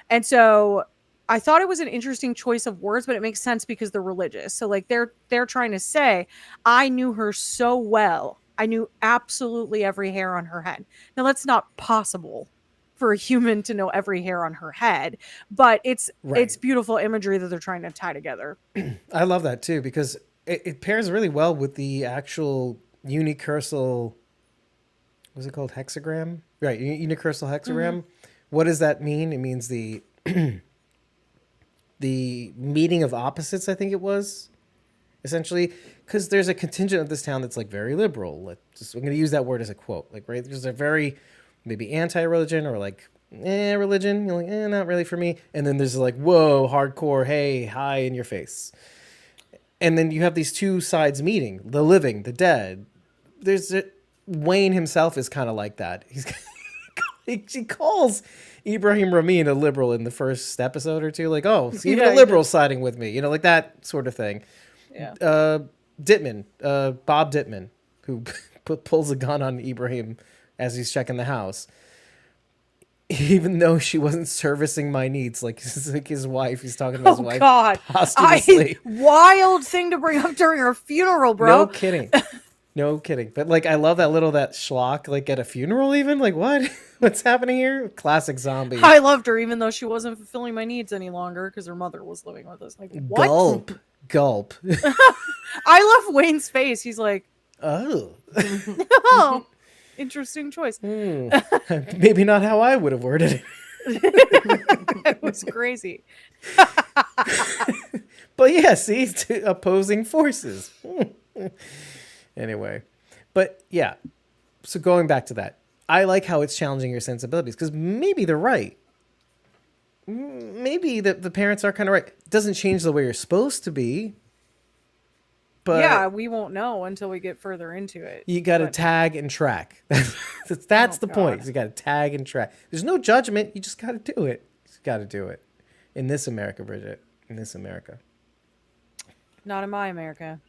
And so I thought it was an interesting choice of words, but it makes sense because they're religious. So like they're trying to say, I knew her so well. I knew absolutely every hair on her head. Now that's not possible for a human to know every hair on her head, but it's Right. beautiful imagery that they're trying to tie together. I love that too because it pairs really well with the actual unicursal. What's it called? Hexagram. Right. Unicursal Mm-hmm. hexagram. What does that mean? It means the meeting of opposites. I think it was essentially because there's a contingent of this town that's like very liberal. I'm going to use that word as a quote. Like, right, there's a very maybe anti-religion or like religion. You're like, not really for me. And then there's like, whoa, hardcore, hey, hi in your face. And then you have these two sides meeting: the living, the dead. There's Wayne himself is kind of like that. He calls Ibrahim Ramin a liberal in the first episode or two. Like, oh, so even Yeah, a liberal siding with me, like that sort of thing. yeah. Dittman, Bob Dittman, who pulls a gun on Ibrahim as he's checking the house. Even though she wasn't servicing my needs, like his wife, he's talking about his Oh wife God, posthumously. wild thing to bring up during her funeral, No bro. kidding. No kidding. But like, I love that schlock, like at a funeral, even. Like, what? What's happening here? Classic zombie. I loved her, even though she wasn't fulfilling my needs any longer because her mother was living with us. Like, what? Gulp. Gulp. I love Wayne's face. He's like, Oh. oh, interesting choice. Maybe not how I would have worded it. It was crazy. But yeah, see, two opposing forces. Anyway, but yeah, so going back to that, I like how it's challenging your sensibilities because maybe they're right. Maybe the parents are kind of right. It doesn't change the way you're supposed to be. But yeah, we won't know until we get further into it. you got to tag and track. That's the point. God. You got to tag and track. There's no judgment. You just got to do it. You just got to do it. In this America, Bridget. In this America. Not in my America.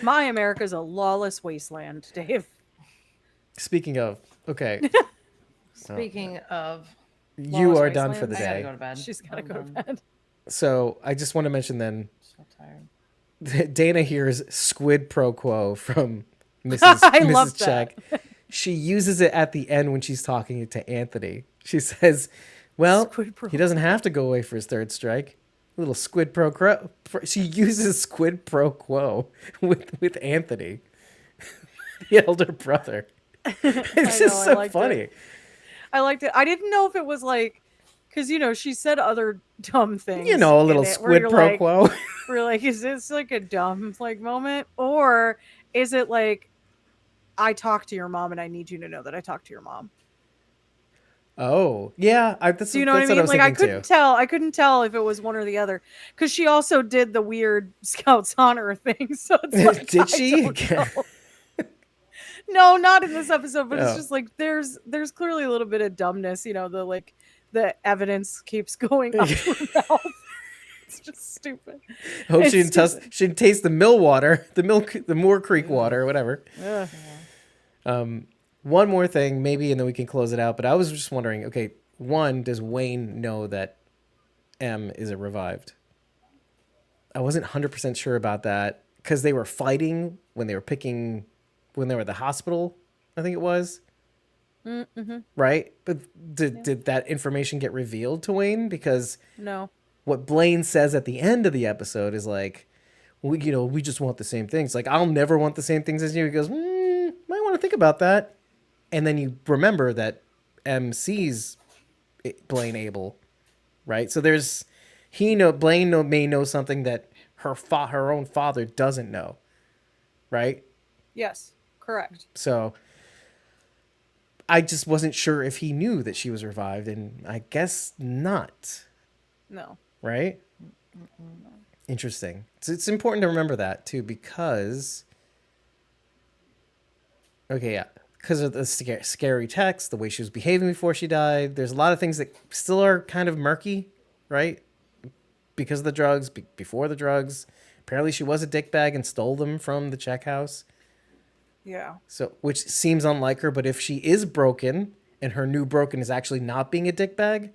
My America is a lawless wasteland, Dave. Speaking of, okay. Speaking of, You Lawless are done for Wasteland. the I gotta day. go to bed. She's got to I'm go to done. bed. So I just want to mention then, So tired. Dana hears squid pro quo from Mrs. I Mrs. love Check. that. She uses it at the end when she's talking to Anthony. She says, well, Squid pro he doesn't have to go away for his third strike. A little squid pro quo. She uses squid pro quo with Anthony, the elder brother. It's just so funny. I liked it. I didn't know if it was like, because, she said other dumb things. You know, a little in it squid where pro you're quo. like, we're like, is this like a dumb moment? Or is it like, I talk to your mom and I need you to know that I talk to your mom? Oh, yeah. That's, Do you know what I that's mean? what I was Like, I thinking couldn't too. tell. I couldn't tell if it was one or the other. Because she also did the weird Scouts honor thing. So it's like, Did she? I don't know. No, not in this episode, but Oh. it's just like there's clearly a little bit of dumbness, the evidence keeps going up her mouth. It's just stupid. Hope It's she didn't taste the mill water, the Moore Creek water, or whatever. Ugh. One more thing, maybe, and then we can close it out. But I was just wondering, okay, one, does Wayne know that M is a revived? I wasn't 100% sure about that because they were fighting when they were at the hospital, I think it was. Mm-hmm. Right? But did that information get revealed to Wayne? Because No. what Blaine says at the end of the episode is like, we just want the same things. Like, I'll never want the same things as you. He goes, might want to think about that. And then you remember that M sees Blaine able, right? So Blaine may know something that her own father doesn't know, right? Yes. Correct. So I just wasn't sure if he knew that she was revived, and I guess not, No. right? Interesting. It's important to remember that too, because because of the scary text, the way she was behaving before she died, there's a lot of things that still are kind of murky, right? Because of the drugs, before the drugs. Apparently she was a dickbag and stole them from the check house. Yeah. So, which seems unlike her, but if she is broken and her new broken is actually not being a dickbag,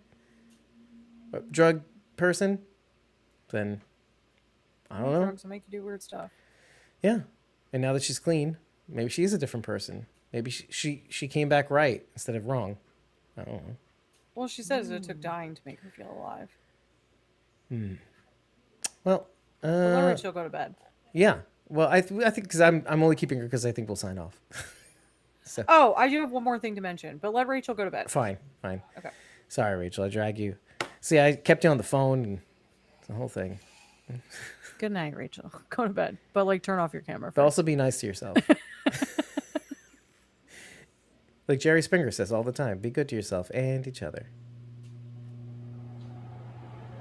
drug person, then I don't know. Drugs will make you do weird stuff. Yeah. And now that she's clean, maybe she is a different person. Maybe she came back right instead of wrong. I don't know. Well, she says it took dying to make her feel alive. Well, Well, let Rachel go to bed. yeah. Well, I think because I'm only keeping her because I think we'll sign off. So Oh, I do have one more thing to mention, but let Rachel go to bed. fine. Okay. Sorry, Rachel. I drag you. See, I kept you on the phone and the whole thing. Good night, Rachel. Go to bed, but turn off your camera. But First. also be nice to yourself. Like Jerry Springer says all the time, be good to yourself and each other.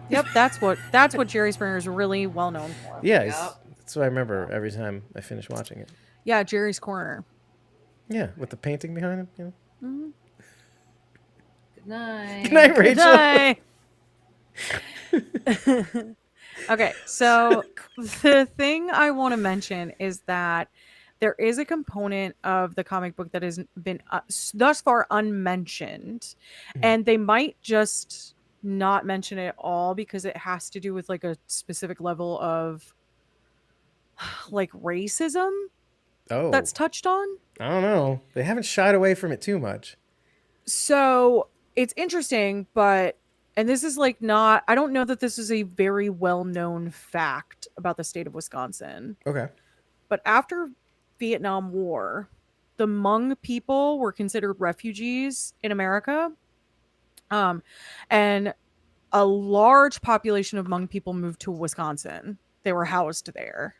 Yep, that's what Jerry Springer is really well known for. Yeah, Yep. that's what I remember every time I finish watching it. Yeah, Jerry's Corner. Yeah, with the painting behind him. Good night. Good night, Rachel. Bye. Okay, so the thing I want to mention is that there is a component of the comic book that has been thus far unmentioned, and they might just not mention it at all because it has to do with a specific level of like racism Oh, that's touched on. I don't know. They haven't shied away from it too much. So it's interesting, but and this is like not, I don't know that this is a very well known fact about the state of Wisconsin, Okay. but after Vietnam War, the Hmong people were considered refugees in America. Um, and a large population of Hmong people moved to Wisconsin. They were housed there.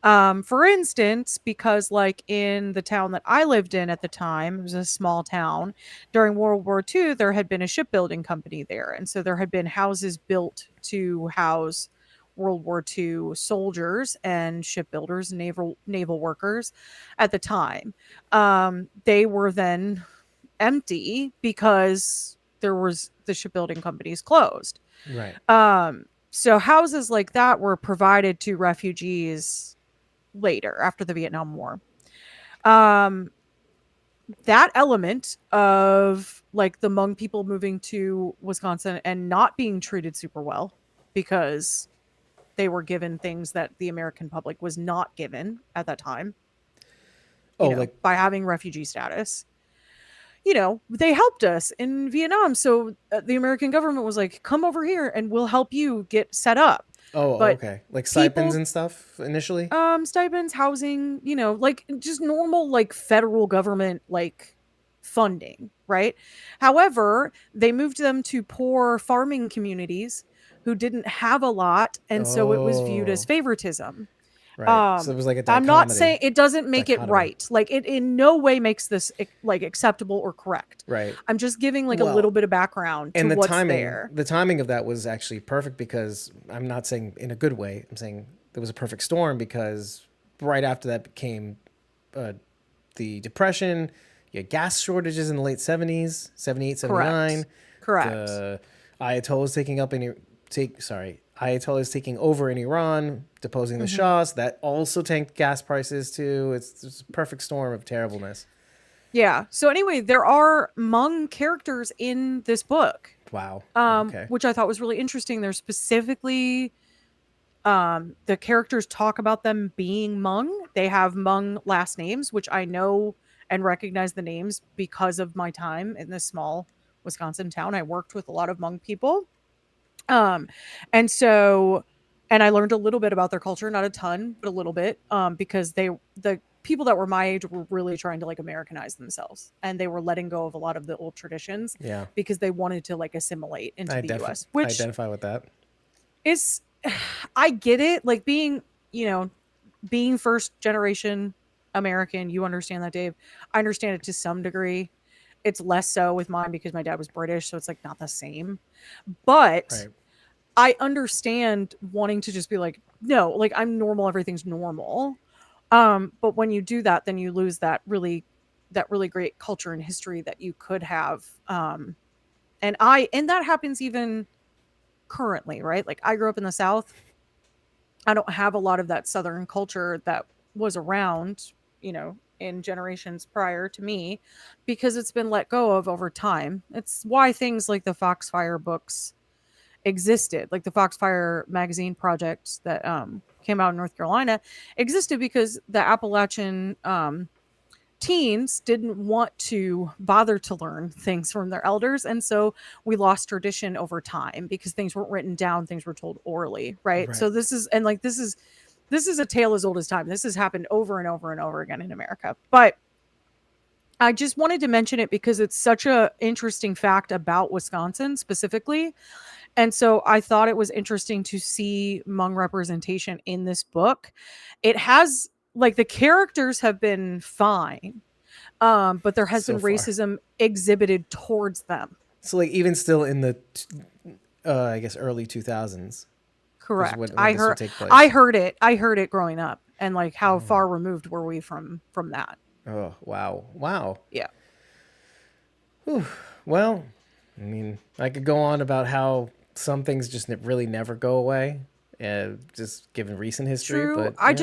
For instance, because like in the town that I lived in at the time, it was a small town. During World War II, there had been a shipbuilding company there, and so there had been houses built to house World War II soldiers and shipbuilders, and naval workers at the time. They were then empty because there was the shipbuilding companies closed. Right. So houses like that were provided to refugees later after the Vietnam War. Um, that element of like the Hmong people moving to Wisconsin and not being treated super well because they were given things that the American public was not given at that time, Oh, like by having refugee status. They helped us in Vietnam. So the American government was like, come over here and we'll help you get set up. But okay. Like stipends people and stuff initially. stipends, housing, like just normal like federal government like funding, right? However, they moved them to poor farming communities who didn't have a lot, and so it was viewed as Oh, favoritism. right. So there was like a I'm not saying it doesn't make it dichotomy. right. Like it in no way makes this like acceptable or correct. Right. I'm just giving like a Well, little bit of background to and what's there. the timing of that was actually perfect because I'm not saying in a good way. I'm saying there was a perfect storm because right after that became uh, the Depression. You had gas shortages in the late 70s, 78, Correct. 79. Correct. The Ayatollahs Ayatollahs taking over in Iran, deposing the Mhm. Shahs. That also tanked gas prices too. It's a perfect storm of terribleness. Yeah. So anyway, there are Hmong characters in this book, Wow. Okay. which I thought was really interesting. They're specifically the characters talk about them being Hmong. They have Hmong last names, which I know and recognize the names because of my time in this small Wisconsin town. I worked with a lot of Hmong people. Um, and so, and I learned a little bit about their culture, not a ton, but a little bit, because the people that were my age were really trying to like Americanize themselves, and they were letting go of a lot of the old traditions Yeah. because they wanted to like assimilate into the U.S., I which identify with that. is, I get it, like you know, being first generation American, you understand that, Dave. I understand it to some degree. It's less so with mine because my dad was British, so it's like not the same. But Right. I understand wanting to just be like, no, like I'm normal, everything's normal. But when you do that, then you lose that really great culture and history that you could have. And that happens even currently, right? Like I grew up in the South. I don't have a lot of that Southern culture that was around, in generations prior to me because it's been let go of over time. It's why things like the Foxfire books existed, like the Foxfire magazine project that came out in North Carolina existed because the Appalachian teens didn't want to bother to learn things from their elders, and so we lost tradition over time because things weren't written down, things were told orally, right? Right. So this is a tale as old as time. This has happened over and over and over again in America. But I just wanted to mention it because it's such a interesting fact about Wisconsin specifically. And so I thought it was interesting to see Hmong representation in this book. It has like the characters have been fine, but there has So been far. racism exhibited towards them. So like even still in the I guess early 2000s was Correct. when this would take I place. heard it. I heard it growing up, and like how far removed were we from that? Oh, wow. Wow. Yeah. Whew. Well, I mean, I could go on about how some things just really never go away, just given recent history, True. but I yeah.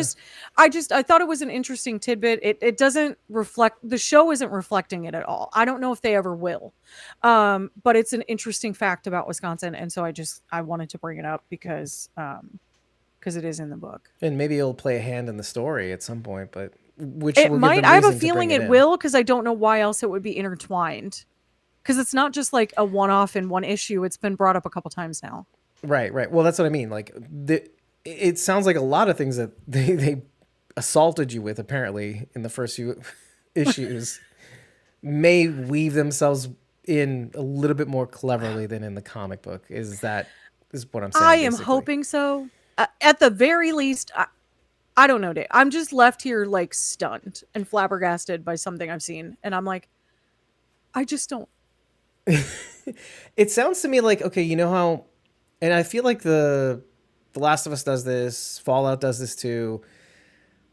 just I thought it was an interesting tidbit. It doesn't reflect, the show isn't reflecting it at all. I don't know if they ever will. But it's an interesting fact about Wisconsin, and so I wanted to bring it up because because it is in the book. And maybe it'll play a hand in the story at some point, but which It will might. give them I have a reason to feeling bring it in. will, because I don't know why else it would be intertwined. Because it's not just like a one-off in one issue. It's been brought up a couple times now. Right. Well, that's what I mean. Like, it sounds like a lot of things that they assaulted you with, apparently, in the first few issues, may weave themselves in a little bit more cleverly than in the comic book. Is what I'm saying? I am basically. hoping so. At the very least, I don't know, Dave. I'm just left here like stunned and flabbergasted by something I've seen, and I'm like, I just don't. It sounds to me like, okay, you know how, and I feel like the Last of Us does this, Fallout does this too,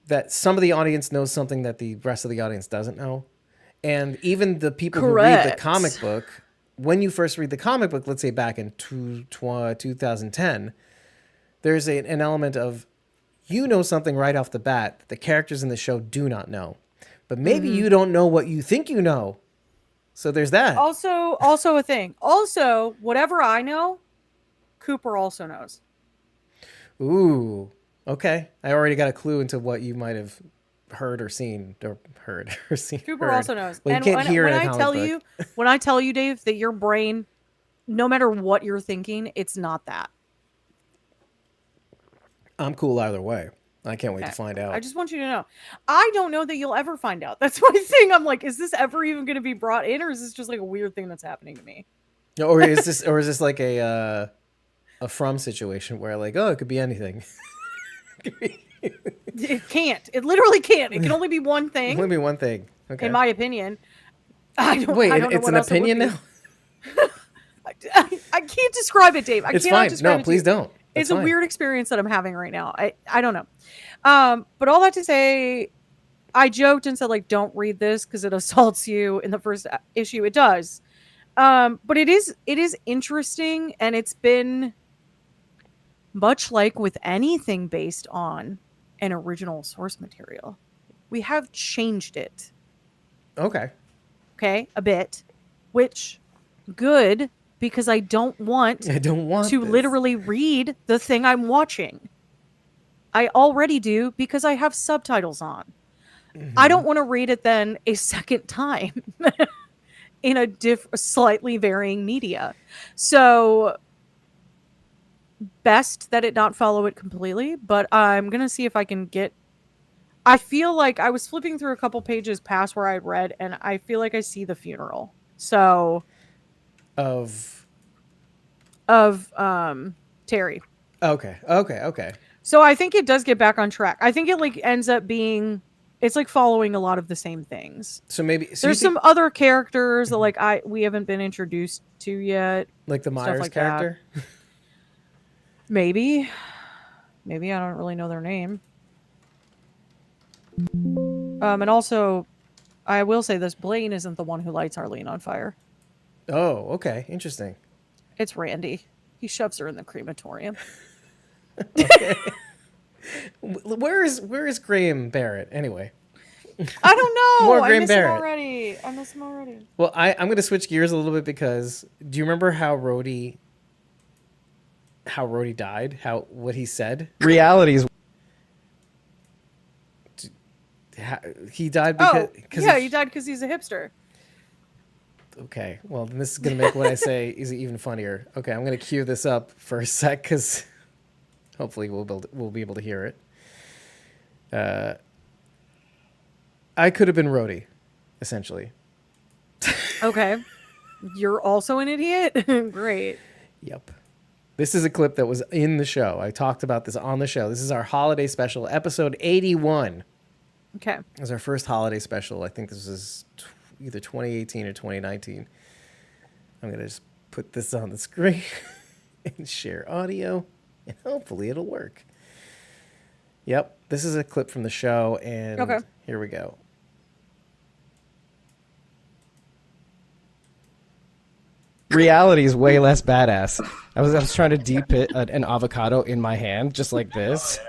that some of the audience knows something that the rest of the audience doesn't know. And even the people who read the Correct. comic book, when you first read the comic book, let's say back in 2010, there's an element of, you know something right off the bat that the characters in the show do not know. But maybe you don't know what you think you know. So there's that. Also a thing. Also, whatever I know, Cooper also knows. Ooh, okay. I already got a clue into what you might have heard or seen. Cooper also knows. Well, you And can't hear when in a I comic tell book. you, when I tell you, Dave, that your brain, no matter what you're thinking, it's not that. I'm cool either way. I can't wait to Okay. find out. I just want you to know. I don't know that you'll ever find out. That's my thing. I'm like, is this ever even going to be brought in, or is this just like a weird thing that's happening to me? Or is this like a From situation where, like, oh, it could be anything. It can't. It literally can't. It can only be one thing, Only be one thing. Okay. in my opinion. I don't. Wait, I don't know it's what an else it would opinion be. now. I can't describe it, Dave. I It's cannot fine. describe No, it to please you. don't. That's It's a fine. weird experience that I'm having right now. I don't know. But all that to say, I joked and said, like, don't read this because it assaults you in the first issue. It does. But it is interesting, and it's been much like with anything based on an original source material. We have changed it, Okay. okay, a bit, which good, because I don't want I don't want to this. literally read the thing I'm watching. I already do because I have subtitles on. I don't want to read it then a second time in a slightly varying media. So best that it not follow it completely, but I'm going to see if I can get. I feel like I was flipping through a couple pages past where I'd read, and I feel like I see the funeral. So Of. Terry. Okay. So I think it does get back on track. I think it like ends up being, it's like following a lot of the same things. So maybe There's some other characters that like we haven't been introduced to yet. like the stuff Myers like that. character. Maybe I don't really know their name. And also, I will say this: Blaine isn't the one who lights Arlene on fire. Oh, okay, interesting. It's Randy. He shoves her in the crematorium. Okay. Where is Graham Barrett anyway? I don't know. More I Graham miss Barrett. him already. I miss him already. Well, I'm going to switch gears a little bit because do you remember how Rhodey died? What he said? Realities. He died because he died because he's a hipster. Okay, well, then this is going to make what I say is even funnier. Okay, I'm going to cue this up for a sec because hopefully we'll be able to hear it. I could have been Rhodey, essentially. Okay. You're also an idiot? Great. Yep. This is a clip that was in the show. I talked about this on the show. This is our holiday special, episode 81. Okay. It was our first holiday special. I think this is either 2018 or 2019. I'm going to just put this on the screen and share audio, and hopefully it'll work. Yep, this is a clip from the show, and Okay. Here we go. Reality is way less badass. I was trying to deep it an avocado in my hand, just like this.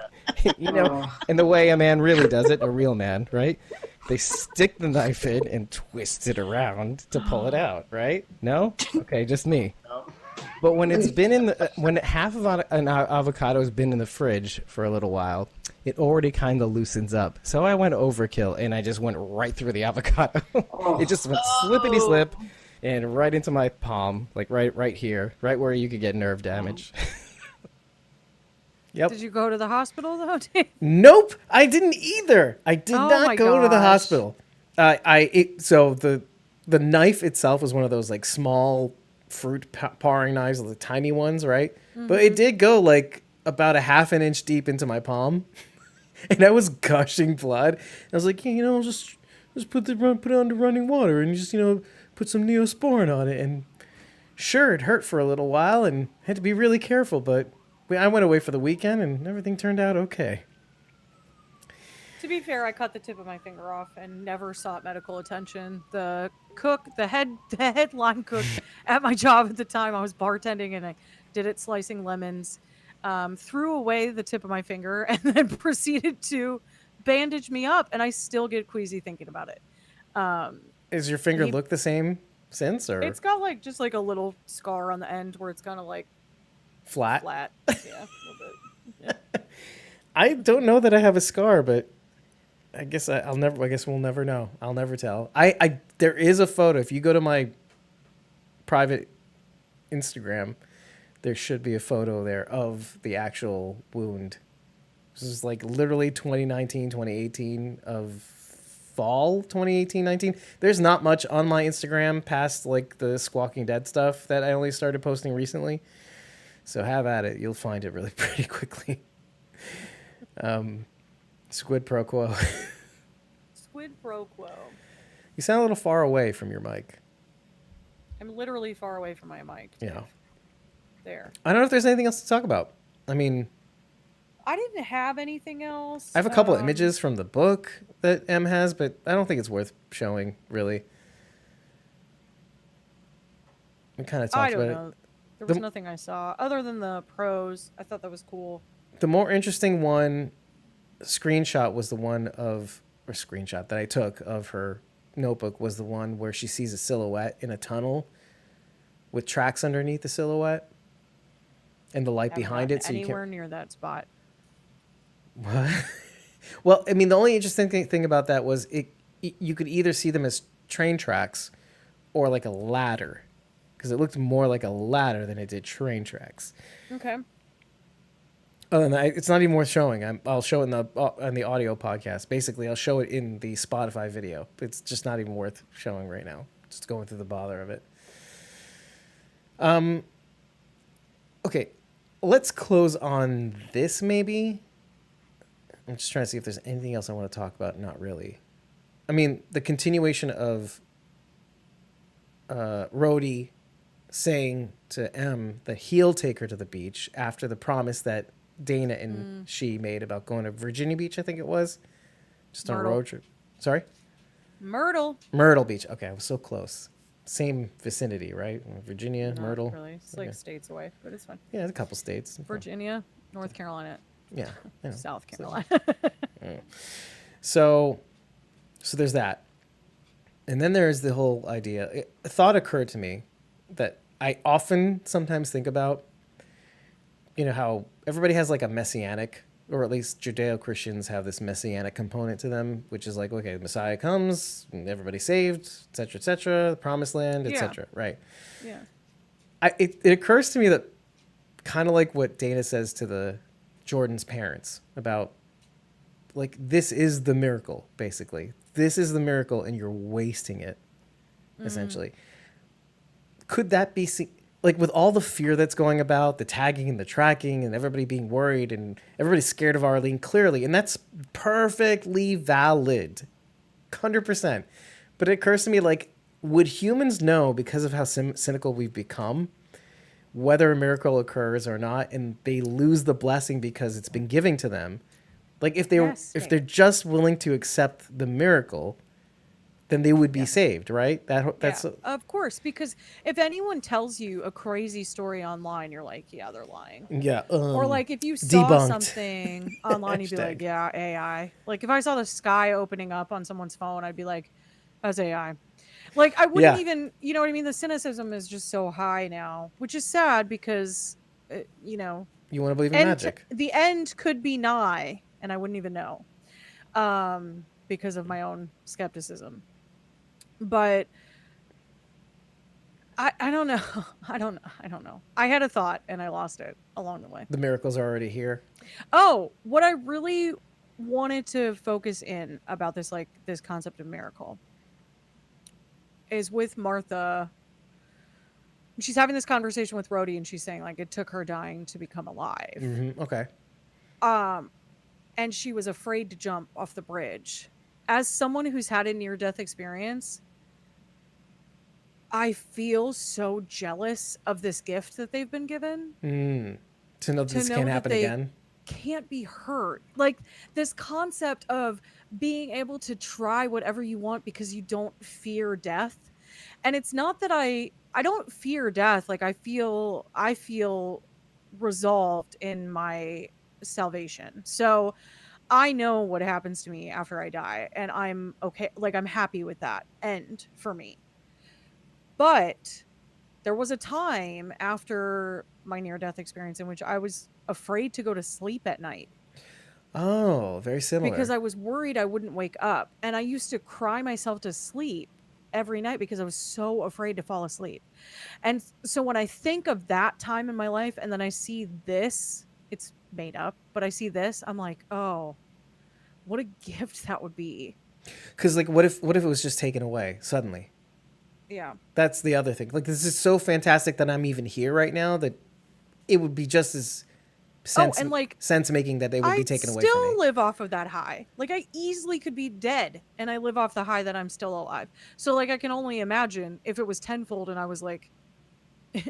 You know, and the way a man really does it, a real man, right? They stick the knife in and twist it around to pull it out, right? No? Okay, just me. But when it's been in the when half of an avocado has been in the fridge for a little while, it already kind of loosens up. So I went overkill and I just went right through the avocado. It just went slippity slip and right into my palm, like right here, right where you could get nerve damage. Yep. Did you go to the hospital though? Dave? Nope, I didn't either. I did Oh not my go to the gosh. hospital. So the knife itself was one of those like small fruit paring knives, the tiny ones, right? But it did go like about a half an inch deep into my palm, and I was gushing blood. I was like, yeah, just put it under running water and just put some Neosporin on it, and sure, it hurt for a little while and had to be really careful, but I went away for the weekend and everything turned out okay. To be fair, I cut the tip of my finger off and never sought medical attention. The head line cook at my job at the time, I was bartending and I did it slicing lemons, threw away the tip of my finger and then proceeded to bandage me up, and I still get queasy thinking about it. Is your finger He- look the same since, or It's got like just like a little scar on the end where it's kind of like flat? flat. Yeah, a little bit. I don't know that I have a scar, but I guess I'll never. I guess we'll never know. I'll never tell. There is a photo. If you go to my private Instagram, there should be a photo there of the actual wound. This is like literally 2019, 2018 of fall 2018, 19. There's not much on my Instagram past like the Squawking Dead stuff that I only started posting recently. So have at it. You'll find it really pretty quickly. Squid pro quo. Squid pro quo. You sound a little far away from your mic. I'm literally far away from my mic. Yeah. There. I don't know if there's anything else to talk about. I mean, I didn't have anything else. I have a couple of images from the book that M has, but I don't think it's worth showing, really. We kind of I talked don't about know. it. There was The- nothing I saw other than the pros. I thought that was cool. The more interesting one screenshot was the one of, or screenshot that I took of her notebook was the one where she sees a silhouette in a tunnel with tracks underneath the silhouette and the light Haven't behind gotten it, so you anywhere can't. near that spot. What? Well, I mean, the only interesting thing about that was you could either see them as train tracks or like a ladder, because it looked more like a ladder than it did train tracks. Okay. Other than that, it's not even worth showing. I'll show it on the audio podcast. Basically, I'll show it in the Spotify video. It's just not even worth showing right now. Just going through the bother of it. Okay, let's close on this maybe. I'm just trying to see if there's anything else I want to talk about. Not really. I mean, the continuation of Rhodey saying to M that he'll take her to the beach after the promise that Dana and she made about going to Virginia Beach, I think it was. Just on a Myrtle. road trip. Sorry? Myrtle. Myrtle Beach. Okay, I was so close. Same vicinity, right? Virginia, Not Myrtle. really. It's like Okay. states away, but it's fine. Yeah, a couple states. Virginia, North Carolina, Yeah. I know. South Carolina. So there's that. And then there's the whole idea. A thought occurred to me that I often sometimes think about, how everybody has like a messianic, or at least Judeo-Christians have this messianic component to them, which is like, okay, the Messiah comes, and everybody's saved, et cetera, the promised land, Yeah. etc. Right. Yeah. It occurs to me that kind of like what Dana says to the Jordan's parents about, like, this is the miracle, basically. This is the miracle, and you're wasting it, essentially. Could that be like, with all the fear that's going about, the tagging and the tracking, and everybody being worried, and everybody's scared of Arlene, clearly, and that's perfectly valid, 100%. But it occurs to me, like, would humans know, because of how cynical we've become, whether a miracle occurs or not, and they lose the blessing because it's been given to them? Like, if Yes, if they're just willing to accept the miracle, then they would be saved, right? That's Yeah, of course, because if anyone tells you a crazy story online, you're like, yeah, they're lying. yeah. Or like if you saw debunked. something online, you'd be like, Hashtag. yeah, AI. Like if I saw the sky opening up on someone's phone, I'd be like, that's AI. Like I wouldn't Yeah. even, you know what I mean? The cynicism is just so high now, which is sad because, you know, You want to believe in magic. the end could be nigh, and I wouldn't even know, because of my own skepticism. But I don't know. I don't know. I had a thought and I lost it along the way. The miracles are already here. Oh, what I really wanted to focus in about this, like this concept of miracle, is with Martha. She's having this conversation with Rhodey, and she's saying like it took her dying to become alive. Okay. Um, and she was afraid to jump off the bridge. As someone who's had a near death experience, I feel so jealous of this gift that they've been given. To know that this can't happen again. Can't be hurt. Like this concept of being able to try whatever you want because you don't fear death. And it's not that I don't fear death. Like I feel resolved in my salvation. So I know what happens to me after I die, and I'm okay. Like I'm happy with that end for me. But there was a time after my near death experience in which I was afraid to go to sleep at night Oh, very similar. because I was worried I wouldn't wake up. And I used to cry myself to sleep every night because I was so afraid to fall asleep. And so when I think of that time in my life and then I see this, it's made up, but I see this, I'm like, oh, what a gift that would be. Because like, what if it was just taken away suddenly? Yeah. That's the other thing. Like, this is so fantastic that I'm even here right now that it would be just as and like sense making that they would be taken away from still me. live off of that high. Like I easily could be dead and I live off the high that I'm still alive. So like I can only imagine if it was tenfold and I was like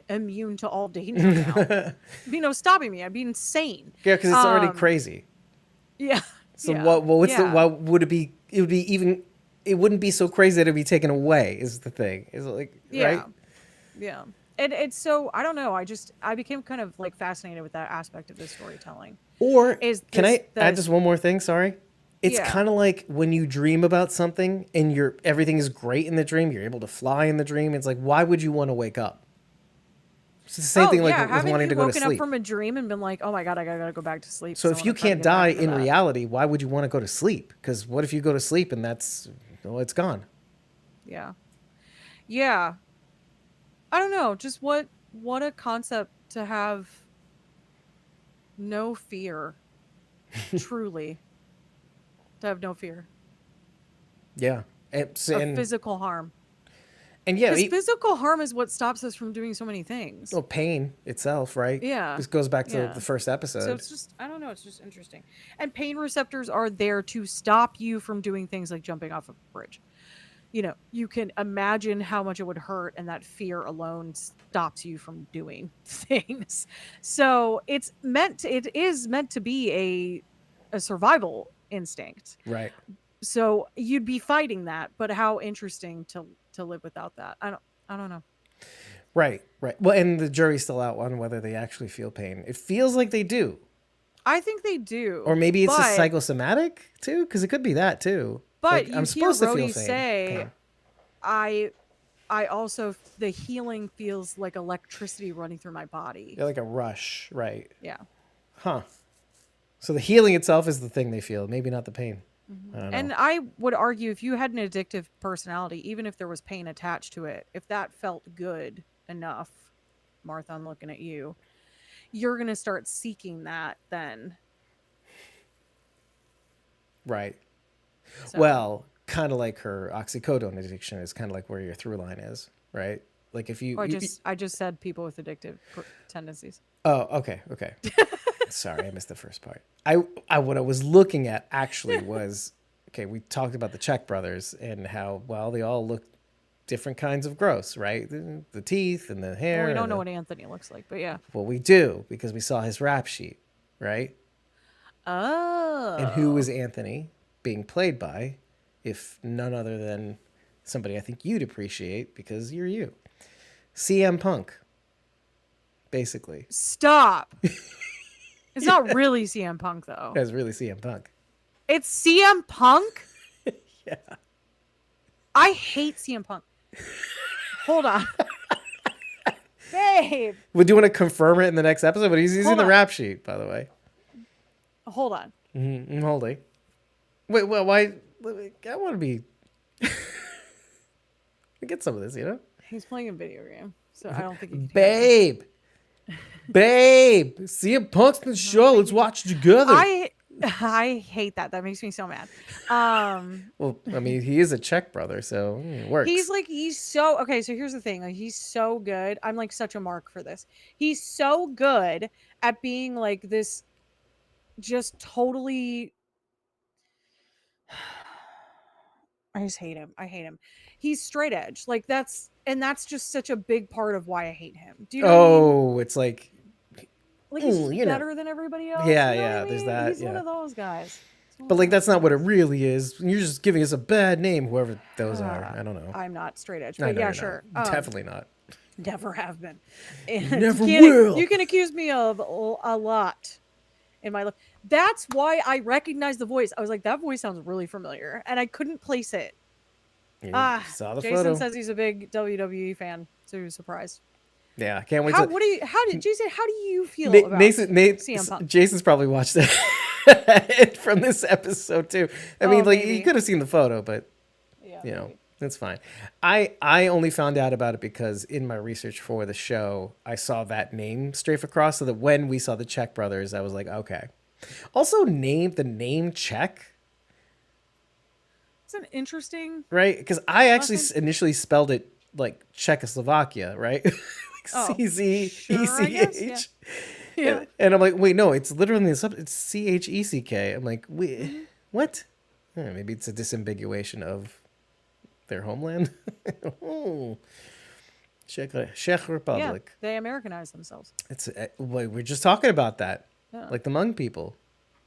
immune to all danger now. You know, stopping me. I'd be insane. Yeah, because it's already crazy. Yeah. So yeah, what's yeah. why would it be? It would be even. It wouldn't be so crazy that it'd be taken away. Is the thing? Is it like right? Yeah. And it's so I don't know. I became kind of like fascinated with that aspect of the storytelling. Or can this- I add just one more thing? Sorry. It's Yeah. kind of like when you dream about something and everything is great in the dream. You're able to fly in the dream. It's like, why would you want to wake up? It's the same thing like with Haven't wanting you to go to woken up sleep. from a dream and been like, oh my god, I gotta go back to sleep. So if you I'm trying to can't get back die into in that. reality, why would you want to go to sleep? Because what if you go to sleep and it's gone? Yeah. Yeah. I don't know. Just what a concept to have no fear. Truly. To have no fear Yeah. of physical harm. And yeah, Because physical harm is what stops us from doing so many things. well, pain itself, right? Yeah. This goes back to Yeah. the first episode. So it's just, I don't know, it's just interesting. And pain receptors are there to stop you from doing things like jumping off a bridge. You know, you can imagine how much it would hurt, and that fear alone stops you from doing things. So it is meant to be a survival instinct. Right. So you'd be fighting that, but how interesting to live without that. I don't know. Right. Well, and the jury's still out on whether they actually feel pain. It feels like they do. I think they do. Or maybe it's but, a psychosomatic too, because it could be that too. But like, you I'm supposed hear to feel Rhodey pain. say, I also the healing feels like electricity running through my body. Yeah, like a rush, right? Yeah. Huh. So the healing itself is the thing they feel, maybe not the pain. I don't know. And I would argue if you had an addictive personality, even if there was pain attached to it, if that felt good enough, Martha, I'm looking at you, you're going to start seeking that then. Right. So, Well, kind of like her oxycodone addiction is kind of like where your through line is, right? Like if you, I just said people with addictive tendencies. Oh, okay. Sorry, I missed the first part. I what I was looking at actually was, okay, we talked about the Czech brothers and how, well, they all look different kinds of gross, right? The teeth and the hair. Well, we don't and know what Anthony looks like, but yeah. Well, we do because we saw his rap sheet, right? Oh. And who was Anthony being played by, if none other than somebody I think you'd appreciate because you're you. CM Punk, basically. Stop. It's not really CM Punk, though. That's really CM Punk. It's CM Punk? Yeah. I hate CM Punk. Hold on. Babe, Would you want to confirm it in the next episode? But he's using Hold the on. rap sheet, by the way. hold on. I'm holding. Wait, well, why? I want to be. Get some of this, you know? He's playing a video game, so I don't think he can hear me. Babe, CM Punk's in the show. Let's watch it together. I hate that. That makes me so mad. Well, I mean, he is a Czech brother, so it works. He's so okay. So here's the thing: like, he's so good. I'm like such a mark for this. He's so good at being like this, just totally. I just hate him. I hate him. He's straight edge. Like that's just such a big part of why I hate him. Do you know what I mean? It's like, Like he's ooh, just you know. better than everybody else. Yeah, you know yeah, what I there's mean? that, He's one yeah. of those guys. He's one but of like those that's not what it guys. really is. You're just giving us a bad name, whoever those are. I don't know. I'm not straight edge, No, but no, yeah, you're sure. not. Definitely not. Never have been. And Never you can't- will. You can accuse me of a lot in my life. That's why I recognized the voice. I was like, that voice sounds really familiar, and I couldn't place it. You saw the Jason photo. says he's a big WWE fan, so he was surprised. Yeah, can't wait How? to. What do you? How did Jason? How do you feel about CM Punk? Jason's probably watched that from this episode too. I mean, like maybe. you could have seen the photo, but Yeah, you know, maybe. that's fine. I only found out about it because in my research for the show, I saw that name strafe across, so that when we saw the Czech brothers, I was like, okay. Also, the name Czech, It's an interesting. right? Because I actually Lesson? initially spelled it like Czechoslovakia, right? Oh, CZ sure, I guess, yeah. ECH. Yeah. And it's like, wait, no, it's literally it's CHECK. I'm like, wait, Mm-hmm. what? Maybe it's a disambiguation of their homeland. Oh. Czech Yeah, Republic. they Americanized themselves. It's wait, we're just talking about that. Yeah. Like the Hmong people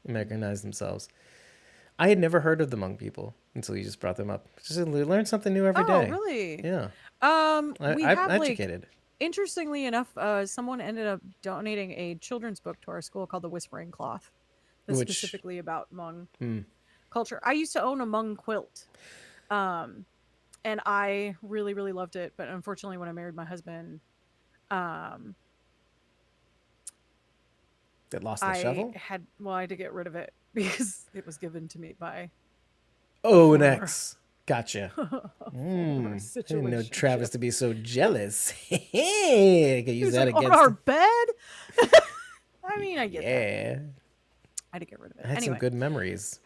Americanized themselves. I had never heard of the Hmong people until you just brought them up. Just learn something new every day. Oh, really? Yeah. I'm I'm educated. Interestingly enough, someone ended up donating a children's book to our school called The Whispering Cloth, that's Which- specifically about Hmong Hmm. culture. I used to own a Hmong quilt, and I really, really loved it. But unfortunately, when I married my husband, That lost the I shovel? had to get rid of it because it was given to me by Oh, an for- ex. Gotcha. I didn't know situationship. Travis to be so jealous. I could use He's that like, on against our him. bed. I mean, I get that. Yeah. I had to get rid of it. I had Anyway, some good memories.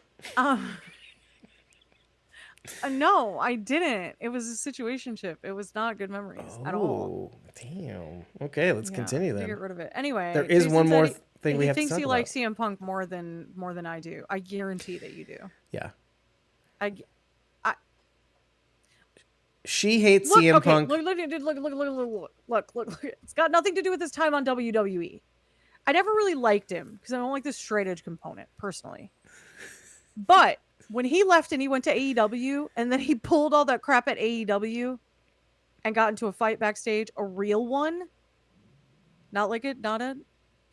No, I didn't. It was a situationship. It was not good memories at all. Oh, damn. Okay, let's Yeah, continue to then. get rid of it. Anyway, There is Jason one said more he- thing we he have to thinks talk he about. likes CM Punk more than I do. I guarantee that you do. Yeah. I She hates look. CM Okay, Punk. look. It's got nothing to do with his time on WWE. I never really liked him because I don't like the straight edge component personally. But when he left and he went to AEW and then he pulled all that crap at AEW and got into a fight backstage, a real one, not a.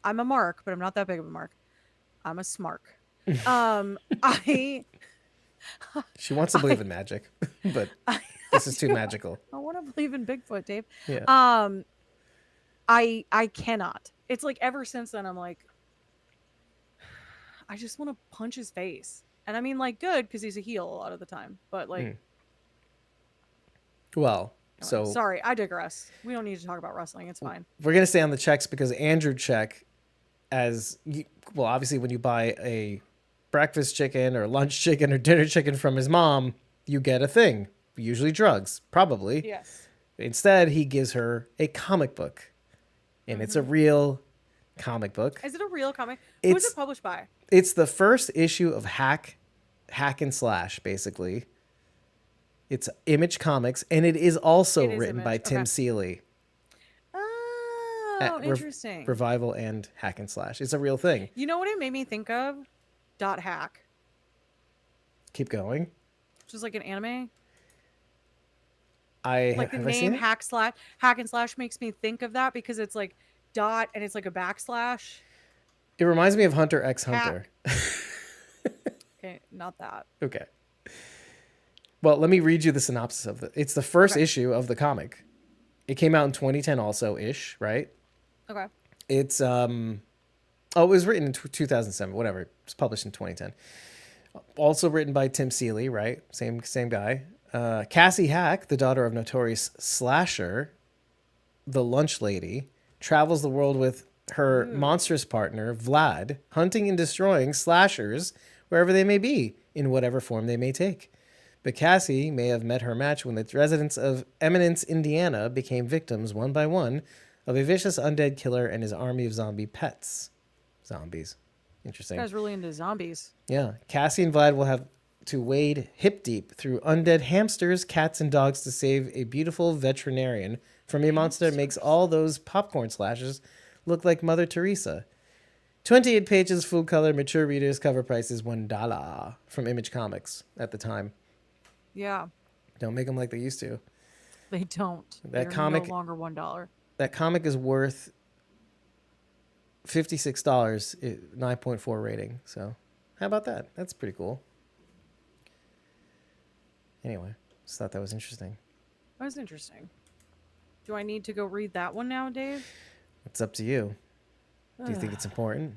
I'm a mark, but I'm not that big of a mark. I'm a smark. I She wants to believe in magic, but this is too magical. I want to believe in Bigfoot, Dave. Yeah. I cannot. It's like ever since then I'm like, I just want to punch his face. And I mean like good because he's a heel a lot of the time. But like Well, anyway, so sorry, I digress. We don't need to talk about wrestling. It's fine. we're gonna stay on the checks because Andrew Check, well, obviously when you buy a breakfast chicken or lunch chicken or dinner chicken from his mom, you get a thing, usually drugs, probably. Yes. Instead, he gives her a comic book, and it's a real comic book. Is it a real comic? Who's It's- it published by? It's the first issue of Hack and Slash, basically. It's Image Comics, and it is also It is written by Image, Tim okay. Seeley. Oh, at interesting. Revival and Hack and Slash. It's a real thing. You know what it made me think of? Dot Hack, Keep going. which is like an anime. Like The have I seen name it? Hack and Slash makes me think of that because it's like dot and it's like a backslash. It reminds me of Hunter x Hunter. Okay, not that. Okay. Well, let me read you the synopsis of it. It's the first Okay. issue of the comic. It came out in 2010 also ish, right? Okay. It's it was written in 2007, whatever. It was published in 2010. Also written by Tim Seeley, right? Same guy. Cassie Hack, the daughter of notorious slasher, the lunch lady, travels the world with her monstrous partner, Vlad, hunting and destroying slashers wherever they may be, in whatever form they may take. But Cassie may have met her match when the residents of Eminence, Indiana became victims, one by one, of a vicious undead killer and his army of zombie pets. Zombies. This Interesting. guy's really into zombies. Yeah. Cassie and Vlad will have to wade hip deep through undead hamsters, cats, and dogs to save a beautiful veterinarian from a monster that makes all those popcorn slashes look like Mother Teresa. 28 pages, full color, mature readers, cover price is $1 from Image Comics at the time. Yeah, Don't make them like they used to. they don't. That They're comic- no longer $1. That comic is worth $56, 9.4 rating. So how about that? That's pretty cool. Anyway, just thought that was interesting. That was interesting. Do I need to go read that one now, Dave? It's up to you. Do you think it's important?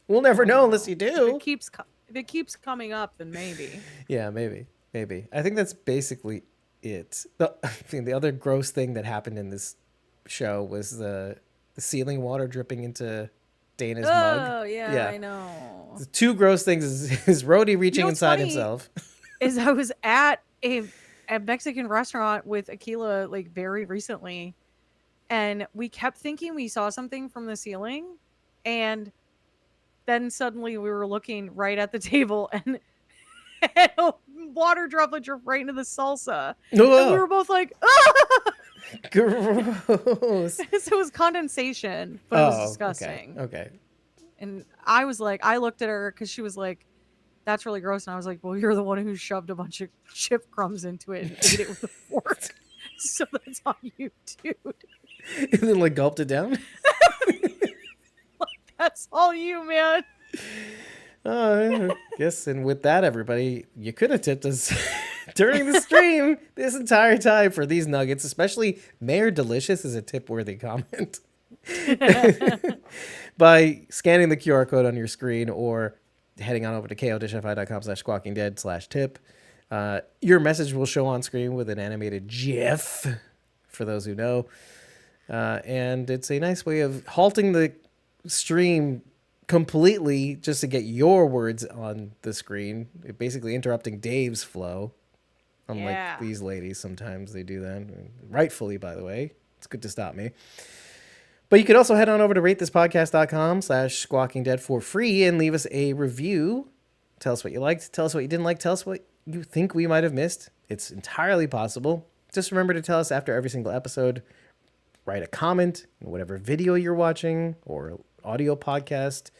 We'll never know unless you If do. if it keeps coming up, then maybe. Yeah, maybe. I think that's basically it. The other gross thing that happened in this show was the ceiling water dripping into Dana's mug. Oh yeah, Yeah. I know. The two gross things is Rhodey reaching what's inside funny? himself. Is I was at a Mexican restaurant with Aquila like very recently, and we kept thinking we saw something from the ceiling, and then suddenly we were looking right at the table and a water droplet dripped right into the salsa. And we were both like, ah! Gross. So it was condensation, but it was disgusting. Okay. And I was like, I looked at her because she was like, that's really gross. And I was like, well, you're the one who shoved a bunch of chip crumbs into it and ate it with a fork. So that's on you, dude. And then like gulped it down. That's all you, man. I guess, and with that, everybody, you could have tipped us during the stream this entire time for these nuggets, especially Mayor Delicious is a tip-worthy comment. By scanning the QR code on your screen or heading on over to ko-fi.com/squawkingdead/tip. Your message will show on screen with an animated GIF, for those who know. And it's a nice way of halting the stream completely just to get your words on the screen, basically interrupting Dave's flow. Unlike these ladies, sometimes they do that. Rightfully, by the way. It's good to stop me. But you could also head on over to ratethispodcast.com/squawkingdead for free and leave us a review. Tell us what you liked. Tell us what you didn't like. Tell us what you think we might have missed. It's entirely possible. Just remember to tell us after every single episode. Write a comment in whatever video you're watching or audio podcast.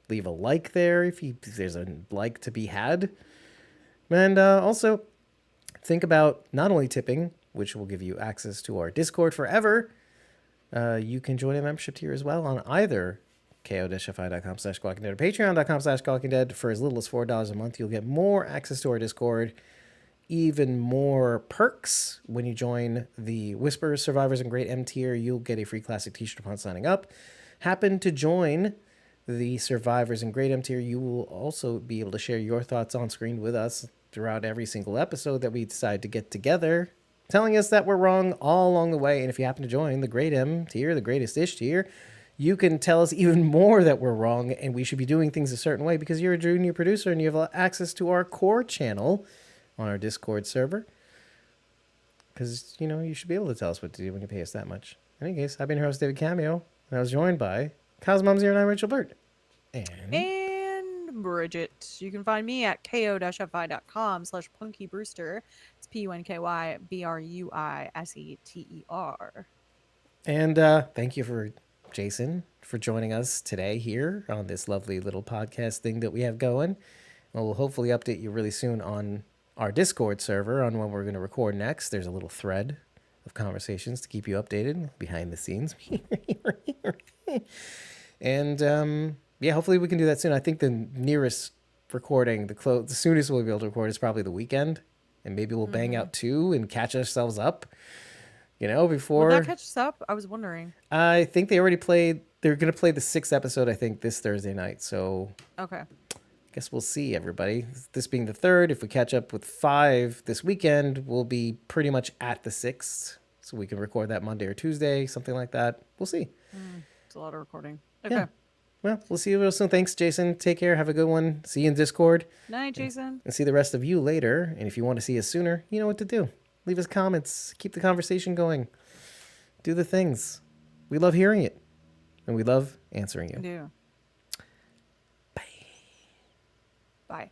Leave a like there if there's a like to be had. And also think about not only tipping, which will give you access to our Discord forever. You can join a membership tier as well on either ko-fi.com/squawkingdead or patreon.com/squawkingdead. For as little as $4 a month, you'll get more access to our Discord, even more perks. When you join the Whisperers, Survivors, and Great M tier, you'll get a free classic t-shirt upon signing up. Happen to join the Survivors and Great M tier, you will also be able to share your thoughts on screen with us throughout every single episode that we decide to get together, telling us that we're wrong all along the way. And if you happen to join the Great M tier, the Greatest Ish tier, you can tell us even more that we're wrong and we should be doing things a certain way because you're a junior producer and you have access to our core channel on our Discord server. Because, you should be able to tell us what to do when you pay us that much. In any case, I've been your host, David Cameo, and I was joined by Cosmom09 and Rachel Burt. And Bridget. You can find me at ko-fi.com/punkybrewster. It's PUNKYBRUISETER. And thank you for Jason for joining us today here on this lovely little podcast thing that we have going. We'll hopefully update you really soon on our Discord server on when we're going to record next. There's a little thread of conversations to keep you updated behind the scenes. And yeah, hopefully we can do that soon. I think the nearest recording, the soonest we'll be able to record is probably the weekend, and maybe we'll bang out 2 and catch ourselves up. Will Before that catch us up? I was wondering. I think they already played. They're gonna play the 6th episode, I think, this Thursday night. So Okay. guess we'll see, everybody. This being the 3rd, if we catch up with 5 this weekend, we'll be pretty much at the 6th, so we can record that Monday or Tuesday, something like that. We'll see. It's a lot of recording. Okay. Yeah. Well, we'll see you real soon. Thanks, Jason. Take care. Have a good one. See you in Discord. Night, Jason. And see the rest of you later. And if you want to see us sooner, you know what to do. Leave us comments. Keep the conversation going. Do the things. We love hearing it. And we love answering you. Yeah.